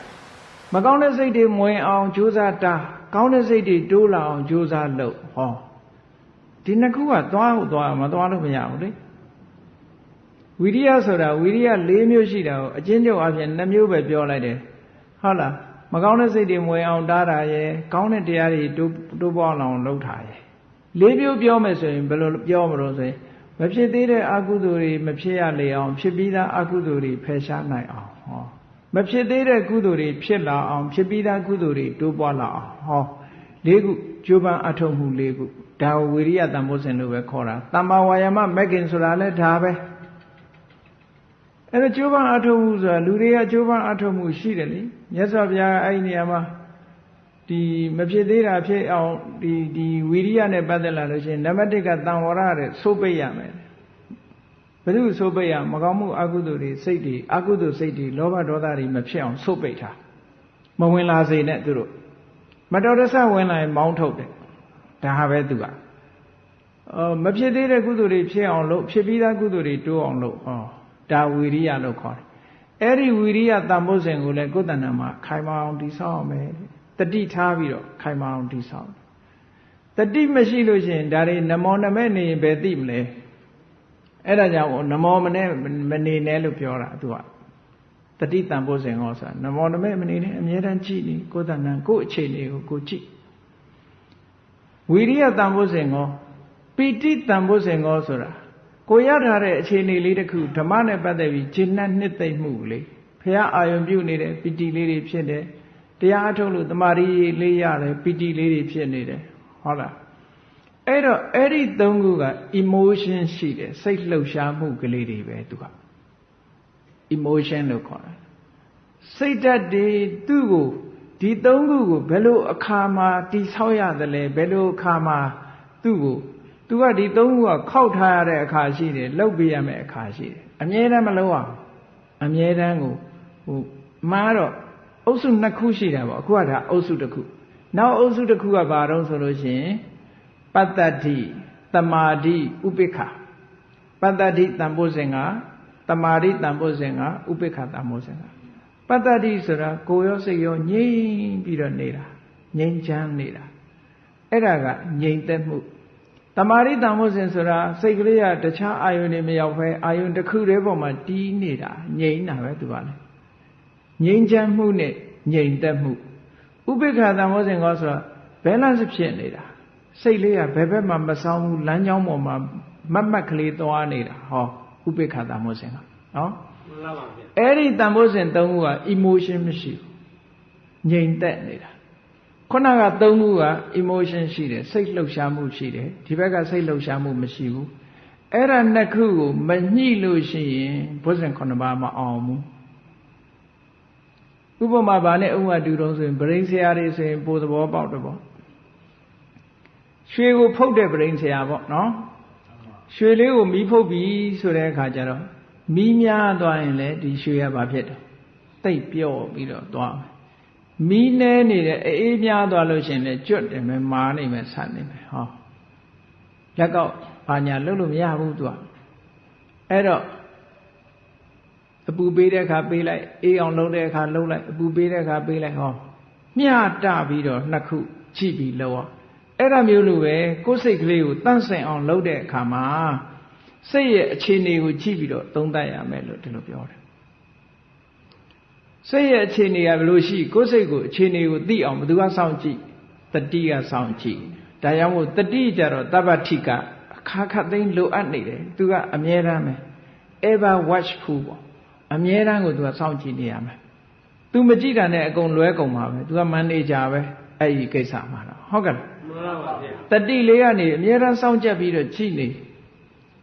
မကောင်းတဲ့စိတ်တွေမဝင်အောင်ကြိုးစားတာကောင်းတဲ့စိတ်တွေတိုးလာအောင်ကြိုးစားလုပ်ဟောဒီနှစ်ခုကသွားဟုတ်သွားမသွားလို့မရဘူးလေဝီရိယဆိုတာဝီရိယ4မျိုးရှိတာကိုအချင်းချုပ်အပြင်2မျိုးပဲပြောလိုက်တယ်ဟုတ်လားမကောင်းတဲ့စိတ်တွေမဝင်အောင်တားတာရယ်ကောင်းတဲ့တရားတွေတိုးပွားအောင်လုပ်တာရယ်4မျိုးပြောမယ်ဆိုရင်ဘယ်လိုပြောမလို့ဆိုရင်မဖြစ်သေးတဲ့အကုသိုလ်တွေမဖြစ်ရလေအောင်ဖြစ်ပြီးသားအကုသိုလ်တွေဖယ်ရှားနိုင်အောင်ဟောမဖြစ်သေးတဲ့ကုသိုလ်တွေဖြစ်လာအောင်ဖြစ်ပြီးသားကုသိုလ်တွေတိုးပွားလာအောင်ဟော၄ခုကြိုးပမ်းအထောက်မှု၄ခုဒါဝဝီရိယတန်ဖိုးစဉ်လို့ပဲခေါ်တာတမ္မာဝါယာမမဂ္ဂင်ဆိုတာလည်းဒါပဲအဲ့ဒါကြိုးပမ်းအထောက်မှုဆိုတာလူတွေကကြိုးပမ်းအထောက်မှုရှိတယ်လေမြတ်စွာဘုရားအဲ့ဒီနေရာမှာဒီမဖြစ်သေးတာဖြစ်အောင်ဒီဝီရိယနဲ့ပတ်သက်လာလို့ရှိရင်နံပါတ်1ကတန်ဝရတဲ့စိုးပိတ်ရမယ်ဘယ်သူစိုးပိတ်ရမကောင်းမှုအကုသိုလ်တွေစိတ်တွေအကုသိုလ်စိတ်တွေလောဘဒေါသတွေမဖြစ်အောင်စိုးပိတ်ထားမဝင်လာစေနဲ့သူတို့မတော်တဆဝင်လာရင်မောင်းထုတ်တယ်ဒါဟာပဲသူကမဖြစ်သေးတဲ့ကုသိုလ်တွေဖြစ်အောင်လို့ဖြစ်ပြီးသားကုသိုလ်တွေတိုးအောင်လို့ဒါဝီရိယလို့ခေါ်တယ်အဲ့ဒီဝီရိယတန်ဖိုးစဉ်ကိုလည်းကိုယ်တဏ္ဍာမှာခိုင်မာအောင်တည်ဆောက်အောင်မယ်တတိထားပြီးတော့ခိုင်မာအောင်တည်ဆောက်တတိမရှိလို့ရှိရင်ဒါတွေနမောနမဲနေရင်ဘယ်သိမလဲအဲ့ဒါကြောင့်နမောမနဲ့မနေနဲ့လို့ပြောတာသူကတတိတန်ဖိုးစဉ်ဟောဆိုတာနမောနမဲမနေနဲ့အမြဲတမ်းကြည့်နေကိုယ်တဏ္ဍာကိုယ်အခြေအနေကိုကိုကြည့်ဝီရိယတန်ဖိုးစဉ်ဟောပိဋိတန်ဖိုးစဉ်ဟောဆိုတာကိုရထားတဲ့အခြေအနေလေးတစ်ခုဓမ္မနဲ့ပတ်သက်ပြီးဂျင်းနဲ့နှစ်သိမ့်မှုလေးဘုရားအာယုံပြုနေတဲ့ပီတိလေးတွေဖြစ်တယ် တရားအထုတ်လို့တမာရီလေးရတယ်ပီတိလေးတွေဖြစ်နေတယ်ဟုတ်လားအဲ့တော့အဲ့ဒီသုံးခုက emotion ရှိတယ်စိတ်လှုပ်ရှားမှုကလေးတွေပဲသူက emotion လို့ခေါ်တယ်စိတ်ဓာတ်တွေသူ့ကိုဒီသုံးခုကိုဘယ်လိုအခါမှာတိဆောက်ရသလဲဘယ်လိုအခါမှာသူ့ကိုသူကဒီသုံးခုကခောက်ထားရတဲ့အခါရှိတယ်လှုပ်ပေးရမယ့်အခါရှိတယ်အမြဲတမ်းမလုပ်အောင်အမြဲတမ်းကိုမှားတော့အုပ်စုနှစ်ခုရှိတာပေါ့အခုကဒါအုပ်စုတစ်ခုနောက်အုပ်စုတစ်ခုကဘာတော့ဆိုလို့ရှိရင်ပတ္တတိတမာတိဥပိ္ပခာပတ္တတိတန်ဖိုးစဉ်ကတမာတိတန်ဖိုးစဉ်ကဥပိ္ပခာတန်ဖိုးစဉ်ကပတ္တတိဆိုတာကိုယ်ရောစိတ်ရောငြိမ်ပြီးတော့နေတာငြိမ်ချမ်းနေတာအဲ့ဒါကငြိမ်သက်မှုတမာတိတန်ဖိုးစဉ်ဆိုတာစိတ်ကလေးကတခြားအာယုန်တွေမရောက်ဘဲအာယုန်တစ်ခုတည်းပေါ်မှာတီးနေတာငြိမ်တာပဲသူကလည်းငြိမ်ချမ်းမှုနဲ့ငြိမ်သက်မှုဥပိ္ပခာတန်ဖိုးစဉ်ကောဆိုတာ balance ဖြစ်နေတာစိတ်လေးကဘယ်ဘက်မှမဆောင်ဘူးလမ်းကြောင်းပေါ်မှာမတ်မတ်ကလေးသွားနေတာဟောဥပိ္ပခာတန်ဖိုးစဉ်ကနော်မှန်ပါပါဗျာအဲ့ဒီတန်ဖိုးစဉ်သုံးခုက emotion မရှိဘူးငြိမ်သက်နေတာခုနကသုံးခုက emotion ရှိတယ်စိတ်လှုပ်ရှားမှုရှိတယ်ဒီဘက်ကစိတ်လှုပ်ရှားမှုမရှိဘူးအဲ့ဒါနှစ်ခုကိုမညှိလို့ရှိရင်ဘုဇင်9ပါးမအောင်ဘူးဥပမာဗာနဲ့ဥပမာတူတုံးဆိုရင်ဗရိန်ဆရာတွေဆိုရင်ပိုသဘောပေါက်တယ်ပေါ့ရွှေကိုဖုတ်တဲ့ဗရိန်ဆရာပေါ့နော်ရွှေလေးကိုမီးဖုတ်ပြီးဆိုတဲ့အခါကျတော့မီးများသွားရင်လည်းဒီရွှေကဘာဖြစ်တယ်တိတ်ပြော့ပြီးတော့သွားမယ်မီးနေနေတဲ့အေးများသွားလို့ရှိရင်လည်းကျွတ်တယ်မယ်မာနေမယ်ဆတ်နေမယ်ဟောလက်ကောက်ဘာညာလုပ်လို့မရဘူးသူကအဲ့တော့အပူပေးတဲ့အခါပေးလိုက်အေးအောင်လုပ်တဲ့အခါလုပ်လိုက်အပူပေးတဲ့အခါပေးလိုက်ဟောမျှတပြီးတော့နှစ်ခုကြည့်ပြီးလုပ်အောင်အဲ့ဒါမျိုးလိုပဲကိုယ်စိတ်ကလေးကိုတန့်စင်အောင်လုပ်တဲ့အခါမှာစိတ်ရဲ့အခြေအနေကိုကြည့်ပြီးတော့သုံးသပ်ရမယ်လို့ဒီလိုပြောတယ်စိတ်ရဲ့အခြေအနေကဘယ်လိုရှိကိုယ်စိတ်ကိုအခြေအနေကိုသိအောင်ဘယ်သူကစောင့်ကြည့်တတိကစောင့်ကြည့်ဒါကြောင့်မို့တတိကြတော့တပ္ပတိကအခါခတ်သိမ်းလိုအပ်နေတယ်သူကအမြဲတမ်းပဲ ever watchful ပေါ့အမြဲတမ်းကိုသူကစောင့်ကြည့်နေရမယ်သူမကြည့်တာနဲ့အကုန်လွဲကုန်ပါပဲသူကမန်နေဂျာပဲအဲ့ဒီကိစ္စမှာတော့ဟုတ်ကဲ့မှန်ပါပါဗျာတတိလေးကနေအမြဲတမ်းစောင့်ကြပ်ပြီးတော့ကြည့်နေ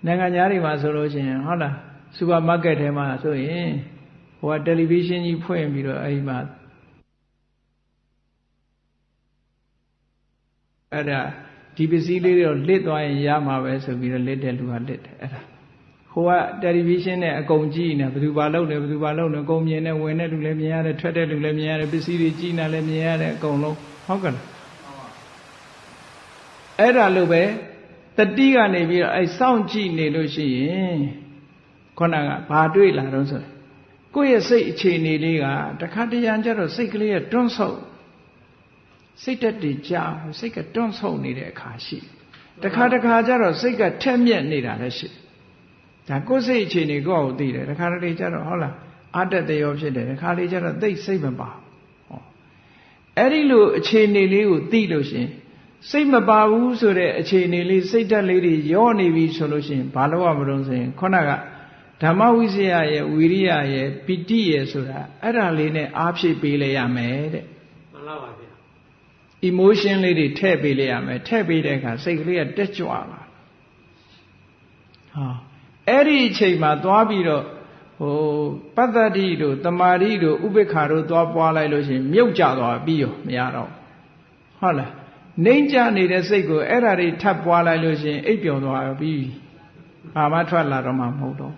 နိုင်ငံသားတွေမှာဆိုလို့ရှိရင်ဟုတ်လားစူပါမားကတ်ထဲမှာဆိုရင်ဟိုကတယ်လီဗီရှင်းကြီးဖွင့်ပြီးတော့အဲ့ဒီမှာအဲ့ဒါဒီပစ္စည်းလေးတွေလစ်သွားရင်ရမှာပဲဆိုပြီးတော့လစ်တဲ့လူကလစ်တယ်အဲ့ဒါဟိုကတယ်လီဗီရှင်းနဲ့အကုန်ကြည့်နေဘယ်သူဘာလုပ်နေဘယ်သူဘာလုပ်နေအကုန်မြင်နေဝင်တဲ့လူလည်းမြင်ရတယ်ထွက်တဲ့လူလည်းမြင်ရတယ်ပစ္စည်းတွေကြည့်နေလည်းမြင်ရတယ်အကုန်လုံးဟုတ်ကဲ့အဲ့ဒါလို့ပဲတတိကနေပြီးတော့အဲစောင့်ကြည့်နေလို့ရှိရင်ခုနကဘာတွေ့လာတော့ဆိုကိုယ့်ရဲ့စိတ်အခြေအနေလေးကတခါတရံကျတော့စိတ်ကလေးကတွန်းဆုတ်စိတ်တက်တည်ကြစိတ်ကတွန်းဆုတ်နေတဲ့အခါရှိတခါတခါကျတော့စိတ်ကထက်မြက်နေတာလည်းရှိဒါကိုယ်စိတ်အခြေအနေကိုယ့်ကိုသိတယ်တခါတလေကျတော့ဟုတ်လားအတ္တတရောဖြစ်တယ်တခါလေကျတော့သိစိတ်မပါဟောအဲ့ဒီလိုအခြေအနေလေးကိုသိလို့ရှိရင်စိတ်မပါဘူးဆိုတဲ့အခြေအနေလေးစိတ်ဓာတ်လေးတွေယောနေပြီဆိုလို့ရှိရင်ဘာလို့ရမလို့ဆိုရင်ခုနကဓမ္မဝိဇ္ဇာရဲ့ဝီရိယရဲ့ပိဋိရဲ့ဆိုတာအဲ့ဒါလေးနဲ့အားဖြည့်ပေးလိုက်ရမယ်တဲ့မှန်ပါပါဗျာ emotion လေးတွေထည့်ပေးလိုက်ရမယ်ထည့်ပေးတဲ့အခါစိတ်ကလေးကတက်ကြွလာဟာအဲ့ဒီအချိန်မှာသွားပြီးတော့ဟိုပတ္တတိတို့တမာတိတို့ဥပိ္ပခာတို့သွားပွားလိုက်လို့ရှိရင်မြုပ်ကြသွားပြီးရောမရတော့ဟုတ်လားနှိမ့်ကြနေတဲ့စိတ်ကိုအဲ့ဓာတွေထပ်ပွားလိုက်လို့ရှိရင်အိပ်ပျော်သွားပြီးဘာမှထွက်လာတော့မှမဟုတ်တော့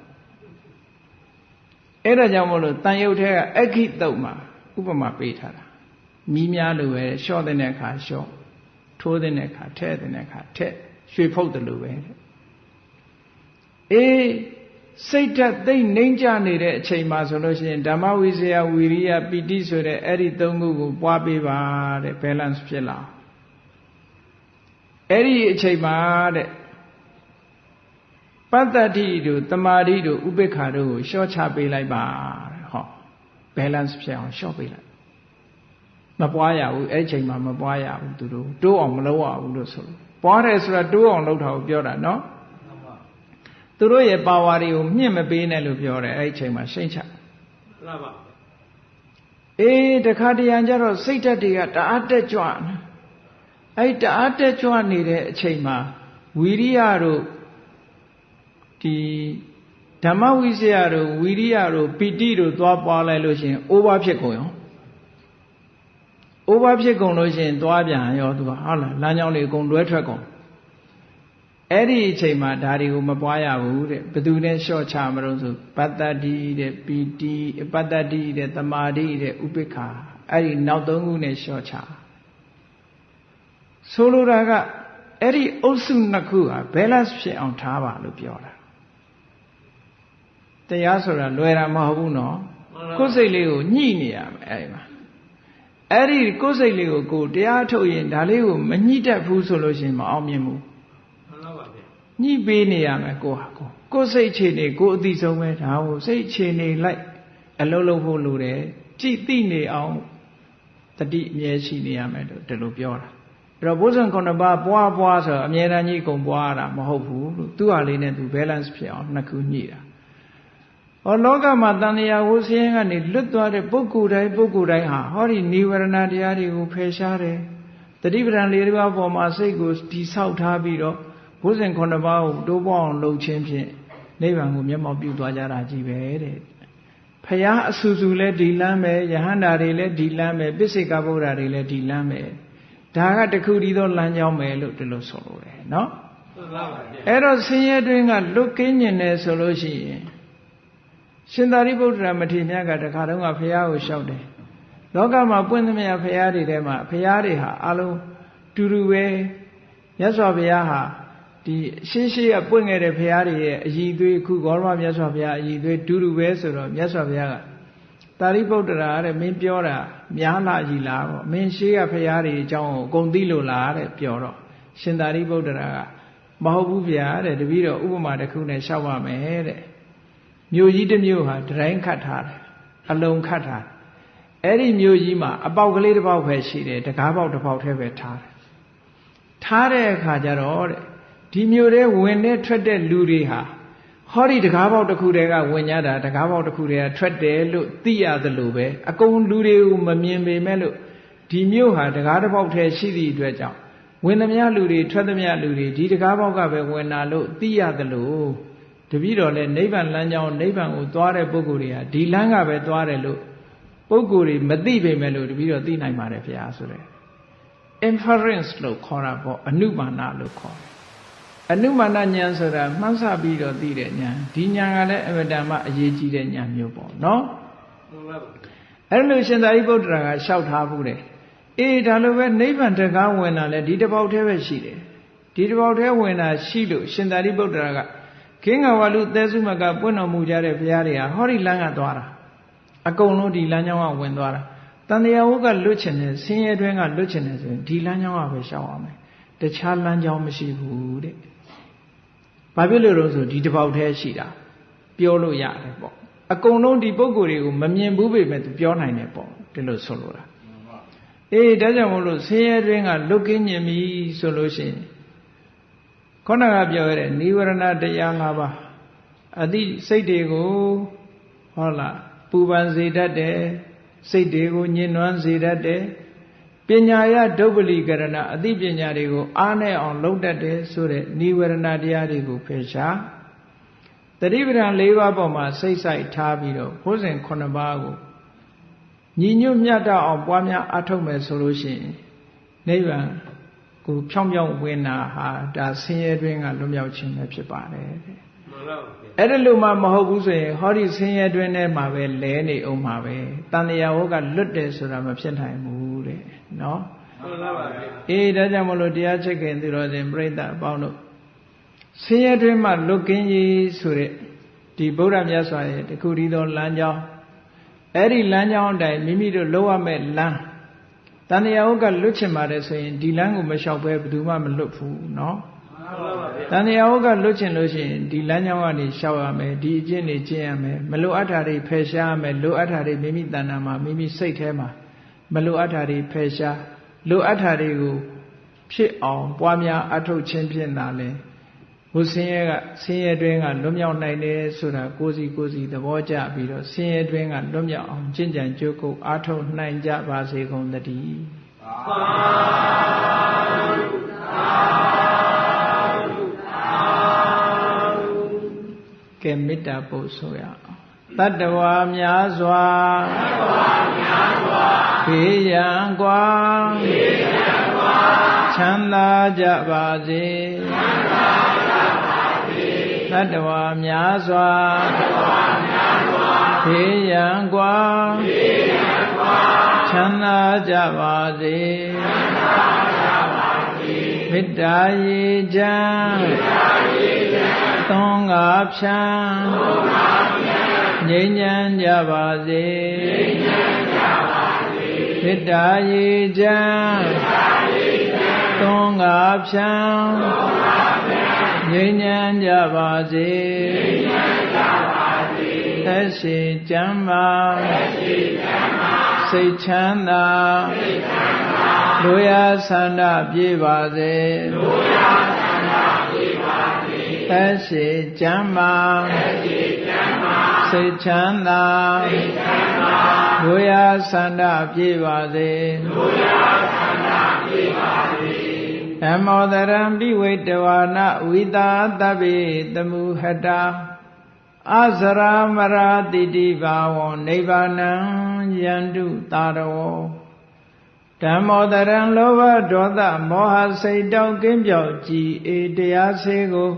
အဲ့ဒါကြောင့်မို့လို့တန်ရုပ်ထဲကအခိတုတ်မှာဥပမာပေးထားတာမီးများလိုပဲလျှော့တဲ့အခါလျှော့ထိုးတဲ့အခါထည့်တဲ့အခါထည့်ရွှေဖုတ်တယ်လို့ပဲအေးစိတ်ဓာတ်သိမ့်နှိမ့်ကြနေတဲ့အချိန်မှာဆိုလို့ရှိရင်ဓမ္မဝိဇ္ဇာဝီရိယပိဋိဆိုတဲ့အဲ့ဒီသုံးခုကိုပွားပေးပါတဲ့ balance ဖြစ်လာအဲ့ဒီအချိန်မှာတဲ့ပတ္တတိတို့တမာတိတို့ဥပိ္ပခာတို့ကိုလျှော့ချပေးလိုက်ပါတဲ့ဟော balance ဖြစ်အောင်လျှော့ပေးလိုက်မပွားရဘူးအဲ့ဒီအချိန်မှာမပွားရဘူးသူတို့တိုးအောင်မလုပ်ရဘူးလို့ဆိုလို့ပွားတယ်ဆိုတာတိုးအောင်လုပ်တာကိုပြောတာနော်သူတို့ရဲ့ပါဝါတွေကိုမြင့်မပေးနဲ့လို့ပြောတယ်အဲ့ဒီအချိန်မှာရှိမ့်ချမှန်ပါ တခါတရံကြတော့စိတ်ဓာတ်တွေကတအားတက်ကြွနေအဲ့တအားတက်ကြွနေတဲ့အချိန်မှာဝီရိယတို့ဒီဓမ္မဝိဇ္ဇာတို့ဝီရိယတို့ပီတိတို့သွားပွားလိုက်လို့ရှိရင်အိုးဘာဖြစ်ကုန်ရောအိုးဘာဖြစ်ကုန်လို့ရှိရင်သွားပြန်ရောသူကဟုတ်လားလမ်းကြောင်းတွေအကုန်လွဲထွက်ကုန်အဲ့ဒီအချိန်မှာဒါတွေကိုမပွားရဘူးတဲ့ဘယ်သူနဲ့လျှော့ချမလို့ဆိုပတ္တတိတဲ့ပီတိပတ္တတိတဲ့သမာဓိတဲ့ဥပိ္ပခာအဲ့ဒီနောက်သုံးခုနဲ့လျှော့ချဆိုလိုတာကအဲ့ဒီအုပ်စုနှစ်ခုဟာ balance ဖြစ်အောင်ထားပါလို့ပြောတာတရားဆိုတာလွယ်တာမဟုတ်ဘူးနော်ကိုယ်စိတ်လေးကိုညှိနေရမယ်အဲ့ဒီမှာအဲ့ဒီကိုယ်စိတ်လေးကိုတရားထုတ်ရင်ဒါလေးကိုမညှိတတ်ဘူးဆိုလို့ရှိရင်မအောင်မြင်ဘူးညှိပေးနေရမယ်ကိုယ်စိတ်ခြေနေကိုယ်အသိဆုံးပဲဒါကိုစိတ်ခြေနေလိုက်အလုံးလုံးဖို့လိုတယ်ကြည်သိနေအောင်တတိအမြဲရှိနေရမယ်လို့ဒီလိုပြောတာအဲ့တော့ဘုဇံ9ပါးပွားဆိုအမြဲတမ်းကြီးအကုန်ပွားရတာမဟုတ်ဘူးလို့သူ့ဟာလေးနဲ့သူ balance ဖြစ်အောင်နှစ်ခုညှိတာဟောလောကမှာတန်တရားဝဆင်းကနေလွတ်သွားတဲ့ပုဂ္ဂိုလ်တိုင်းဟာဟောဒီနိဝရဏတရားတွေကိုဖယ်ရှားတယ်တတိပဒံ၄ပါးပေါ်မှာစိတ်ကိုတည်ဆောက်ထားပြီးတော့ဘုဇင်9ပါးကိုတိုးပေါအောင်လုပ်ခြင်းဖြင့်နိဗ္ဗာန်ကိုမျက်မှောက်ပြုသွားကြတာကြီးပဲတဲ့ဖရာအဆူဆူလည်းဒီလမ်းပဲယဟန္တာတွေလည်းဒီလမ်းပဲပိစိကဗုဒ္ဓတွေလည်းဒီလမ်းပဲဒါကတခုတည်းသောလမ်းကြောင်းပဲလို့ဒီလိုဆိုလိုတယ်နော်အဲ့တော့ဆင်းရဲတွင်းကလွတ်ကင်းကျင်တယ်ဆိုလို့ရှိရင်ရှင်သာရိပုတ္တရာမထေရမြတ်ကတခါတုန်းကဖရာကိုလျှောက်တယ်လောကမှာပွင့်သမျှဖရာတွေထဲမှာဖရာတွေဟာအလုံးတူတူပဲမြတ်စွာဘုရားဟာဒီရှင်းကပွင့်ခဲ့တဲ့ဘုရားတွေရဲ့အည်သွေးခုဂေါရမမြတ်စွာဘုရားအည်သွေးတူတူပဲဆိုတော့မြတ်စွာဘုရားကသာရိပုတ္တရာတဲ့မင်းပြောတာများလာကြီးလားပေါ့မင်းရှေးကဘုရားတွေအကြောင်းကိုအကုန်သိလို့လားတဲ့ပြောတော့ရှင်သာရိပုတ္တရာကမဟုတ်ဘူးဗျာတဲ့တပည့်တော်ဥပမာတစ်ခုနဲ့ရှောက်ပါမယ်တဲ့မြို့ကြီးတစ်မြို့ဟာတိုင်းခတ်ထားတယ်အလုံးခတ်ထားအဲ့ဒီမြို့ကြီးမှာအပေါက်ကလေးတစ်ပေါက်ပဲရှိတယ်တကားပေါက်တစ်ပေါက်တည်းပဲထားတယ်ထားတဲ့အခါကျတော့တဲ့ဒီမြို့ထဲဝင်တဲ့ထွက်တဲ့လူတွေဟာဟောဒီတကားပေါက်တစ်ခုတည်းကဝင်ကြတာတကားပေါက်တစ်ခုတည်းကထွက်တယ်လို့သိရသလိုပဲအကုန်လူတွေကိုမမြင်ပေမဲ့လို့ဒီမြို့ဟာတကားတစ်ပေါက်တည်းရှိသည့်အတွက်ကြောင့်ဝင်သမျှလူတွေထွက်သမျှလူတွေဒီတကားပေါက်ကပဲဝင်လာလို့သိရသလိုတပည့်တော်လည်းနိဗ္ဗာန်လမ်းကြောင်းနိဗ္ဗာန်ကိုသွားတဲ့ပုဂ္ဂိုလ်တွေဟာဒီလမ်းကပဲသွားတယ်လို့ပုဂ္ဂိုလ်တွေမသိပေမဲ့လို့တပည့်တော်သိနိုင်ပါတယ်ဗျာဆိုတဲ့ inference လို့ခေါ်တာပေါ့အနုမာနလို့ခေါ်တယ်အနုမာနဉာဏ်ဆိုတာမှန်းဆပြီးတော့သိတဲ့ဉာဏ်ဒီဉာဏ်ကလည်းအမတန်မှအရေးကြီးတဲ့ဉာဏ်မျိုးပေါ့နော်အဲ့လိုရှင်သာရိပုတ္တရာကလျှောက်ထားဘူးတယ်ဒါလိုပဲနိဗ္ဗာန်တကားဝင်တာလဲဒီတစ်ပေါက်တည်းပဲရှိတယ်ဒီတစ်ပေါက်တည်းဝင်တာရှိလို့ရှင်သာရိပုတ္တရာကခင်းငါဝလူသဲစုမကပွင့်တော်မူကြတဲ့ဘုရားတွေဟာဟောဒီလမ်းကသွားတာအကုန်လုံးဒီလမ်းကြောင်းကဝင်သွားတာတန်တရားဝုကလွတ်ချင်တယ်ဆင်းရဲတွင်းကလွတ်ချင်တယ်ဆိုရင်ဒီလမ်းကြောင်းကပဲရှောက်အောင်မယ်တခြားလမ်းကြောင်းမရှိဘူးတဲ့ဘာဖြစ်လို့လဲဆိုဒီတစ်ပေါက်တည်းရှိတာပြောလို့ရတယ်ပေါ့အကုန်လုံးဒီပုံကိုယ်တွေကိုမမြင်ဘူးပေမဲ့သူပြောနိုင်တယ်ပေါ့ဒီလိုဆိုလိုတာဒါကြောင့်မို့လို့ဆင်းရဲတွင်းကလွတ်ကင်းမြင်ပြီဆိုလို့ရှိရင်ခေါဏကပြောရတဲ့နိဝရဏတရား၅ပါးအတိစိတ်တွေကိုဟုတ်လားပူပန်စေတတ်တယ်စိတ်တွေကိုညှဉ်းနှွမ်းစေတတ်တယ်ပညာယဒုပ္ပလိကရဏအသိပညာတွေကိုအားနဲ့အောင်လုပ်တတ်တယ်ဆိုတဲ့နိဝရဏတရားတွေကိုဖယ်ရှားတတိပဒံ၄ပါးပေါ်မှာစိတ်ဆိုင်ထားပြီးတော့ဘုဇင်9ပါးကိုညီညွတ်မြတ်တောက်အောင်ပွားများအားထုတ်မယ်ဆိုလို့ရှိရင်နိဗ္ဗာန်ကိုဖြောင်းဖြောင်းဝင်တာဟာဒါဆင်းရဲတွင်းကလွတ်မြောက်ခြင်းပဲဖြစ်ပါတယ်တဲ့အဲ့ဒါလို့မှမဟုတ်ဘူးဆိုရင်ဟောဒီဆင်းရဲတွင်းထဲမှာပဲလဲနေအောင်မှာပဲတန်တရားဝကလွတ်တယ်ဆိုတာမဖြစ်နိုင်ဘူးတဲ့နော်မှန်ပါပါဒါကြောင့်မလို့တရားချက်ခင်သူတော်စင်ပြိဿအပေါင်းတို့ဆင်းရဲတွင်းမှာလွတ်ကင်းရေးဆိုတဲ့ဒီဗုဒ္ဓမြတ်စွာရဲ့တခုတည်းသောလမ်းကြောင်းအဲ့ဒီလမ်းကြောင်းအတိုင်းမိမိတို့လောက်ရမယ့်လမ်းတန်တရားဝကလွတ်ချင်ပါတယ်ဆိုရင်ဒီလမ်းကိုမလျှောက်ဘဲဘယ်သူမှမလွတ်ဘူးနော်တန်တရားဝကလွတ်ချင်လို့ရှိရင်ဒီလမ်းကြောင်းကနေရှောက်ရမယ်ဒီအကျင့်တွေကျင့်ရမယ်မလိုအပ်တာတွေဖယ်ရှားရမယ်လိုအပ်တာတွေမိမိတဏ္ဍာမှာမိမိစိတ်ထဲမှာမလိုအပ်တာတွေဖယ်ရှားလိုအပ်တာတွေကိုဖြစ်အောင်ပွားများအထုတ်ခြင်းဖြင့်သာလဲ ဟိုဆင်းရဲတွင်းကလွတ်မြောက်နိုင်တယ်ဆိုတာကိုယ်စီသဘောကျပြီးတော့ဆင်းရဲတွင်းကလွတ်မြောက်အောင်ကျင့်ကြံကြိုးကုပ်အားထုတ်နိုင်ကြပါစေကုန်သတည်းကဲမေတ္တာပို့ဆိုရအောင်တတ္တဝါများစွာဘေးရန်ကွာချမ်းသာကြပါစေတတ္တဝါများစွာဘေးရန်ကွာချမ်းသာကြပါစေမေတ္တာရေချမ်းသွန်ကားဖြံငြိမ်းချမ်းကြပါစေမေတ္တာရေချမ်းသွန်ကားဖြံငြိမ်းချမ်းကြပါစေသက်ရှိကျမ်းမာစိတ်ချမ်းသာလူရဆန္ဒပြေပါစေသက်ရှိကျမ်းမာစိတ်ချမ်းသာလူရဆန္ဒပြေပါစေဓမ္မောတရံပိဝိတဝါနဝိသာတပိတမုဟတာအစရာမရာတိတိဘာဝံနိဗ္ဗာနံယန္တုတာရောဓမ္မောတရံလောဘဒေါသမောဟစိတ်တောက်ကင်းပြောက်ကြည်အေတရားစေကို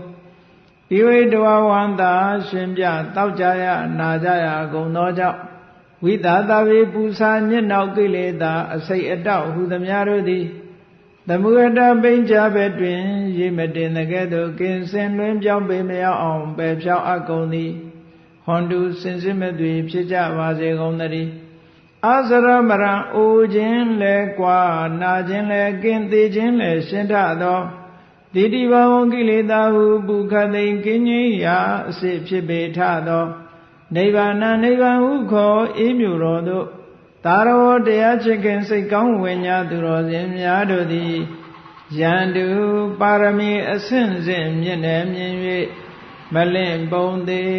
ပိဝိတဝဝန္တာရှင်ပြတောက်ကြရနာကြရကုန်သောကြောင့်ဝိသာတပိပူဇာညစ်နောက်ကိလေသာအစိတ်အတောက်ဟုသမျှတို့သည်သမုဒ္ဒပိဉ္ချဘက်တွင်ရေမတင်တဲ့ကဲ့သို့ကင်းစင်လွင်ပြောင်းပေမရောက်အောင်ပယ်ဖြောင်းအပ်ကုန်သည်ဟွန်တုစင်စစ်မသွေဖြစ်ကြပါစေကုန်သတည်းအစရမရံအိုခြင်းလဲကွာနာခြင်းလဲကင်းသေးခြင်းလဲရှင်းထသောတိတိဘဝကိလေသာဟုပုခသိင်ကင်းငြိမ်းရာအစစ်ဖြစ်ပေထသောနိဗ္ဗာန်နိဗ္ဗာန်ဟုခေါ်အေးမြူတော်သို့သာရဝတရားချစ်ခင်စိတ်ကောင်းဝင်ညာသူတော်စင်များတို့သည်ယန္တုပါရမီအဆင့်ဆင့်မြင့်နေမြင်၍မလင့်ပုံသေး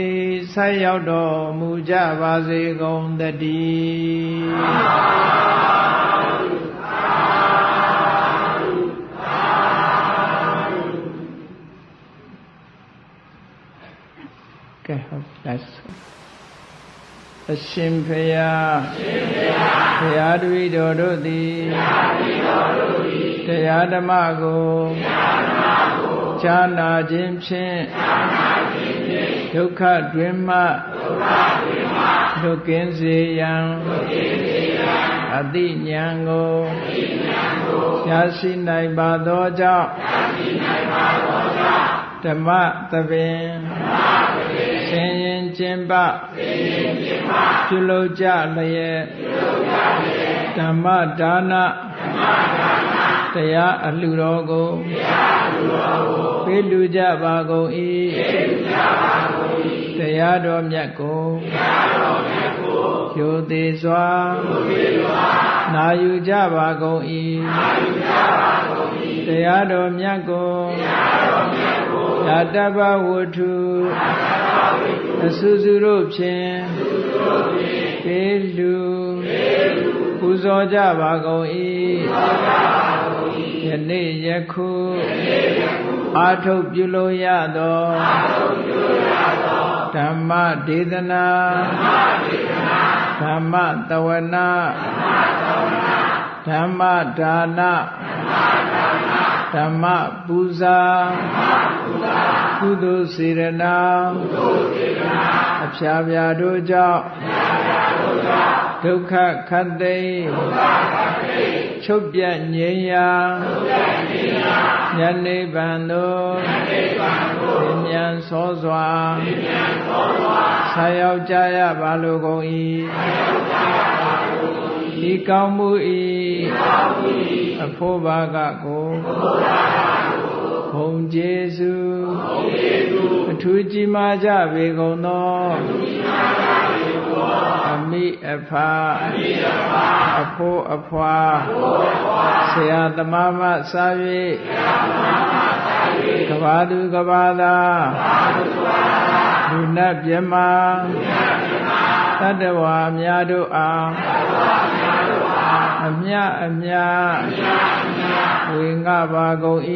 ဆက်ရောက်တော်မူကြပါစေကုန်သတည်းကဲဟုတ်လားအရှင်ဖယားဘုရားတပည့်တော်တို့သည်တရားဓမ္မကိုခြားနာခြင်းဖြင့်ဒုက္ခတွင်မှလွတ်ကင်းစေရန်အတိဉာဏ်ကိုရရှိနိုင်ပါသောကြောင့်ဓမ္မသဘင်ဆင်ရင်ကျင့်ပပြုလုပ်ကြလျက်ဓမ္မဒါနတရားအလှူတော်ကိုပေးလူကြပါကုန်၏တရားတော်မြတ်ကိုရိုသေစွာနာယူကြပါကုန်၏တရားတော်မြတ်ကိုဓာတ္တဗဝတ္ထုအစုစုတို့ဖြင့်ပေးလူပူဇော်ကြပါကုန်၏ယနေ့ယခုအာထုတ်ပြုလို့ရသောဓမ္မဒေသနာဓမ္မတဝနာဓမ္မဒါနဓမ္မပူဇာကုသိုလ်စေရနာအဖျားပြာတို့ကြောင့်ဒုက္ခခတ်သိမ်းချုပ်ပြတ်ငြိမ်းရာဉာဏ်နိဗ္ဗာန်သို့ဉာဏ်စောစွာဆက်ရောက်ကြရပါလိုကုန်၏ဒီကောင်းမှု၏အဖို့ဘာကကိုဘုံကျေးဇူးအထူးကြီးမားကြပေကုန်သောအမိအဖအဖို့အဖွာဆရာသမားမှစ၍ ကဘာသူကဘာသာလူနတ်ပြမတတ္တဝါများတို့အားအမြအမြဝေငှပါကုန်၏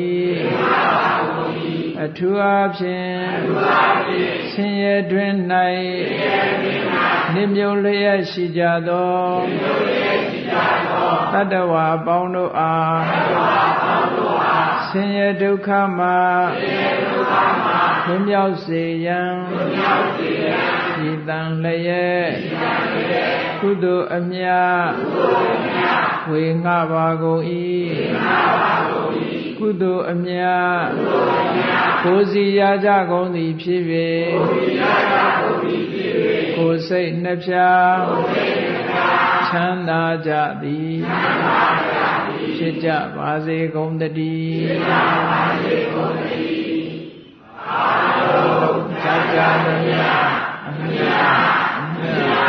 အထူးအားဖြင့်ဆင်းရဲတွင်၌နိမြုပ်လျက်ရှိကြသောတတ္တဝါပေါင်းတို့အားဆင်းရဲဒုက္ခမှလွတ်မြောက်စေရန်ဤတန်လျက်ကုသိုလ်အမြတ်ဝေငှပါကုန်၏ကုသိုလ်အမြတ်ကိုယ်စီရကြကုန်သည်ဖြစ်၍ကိုယ်စိတ်နှပြချမ်းသာကြသည်ဖြစ်ကြပါစေကုန်သတည်းအာလုံးကြကြသမျှအမြတ်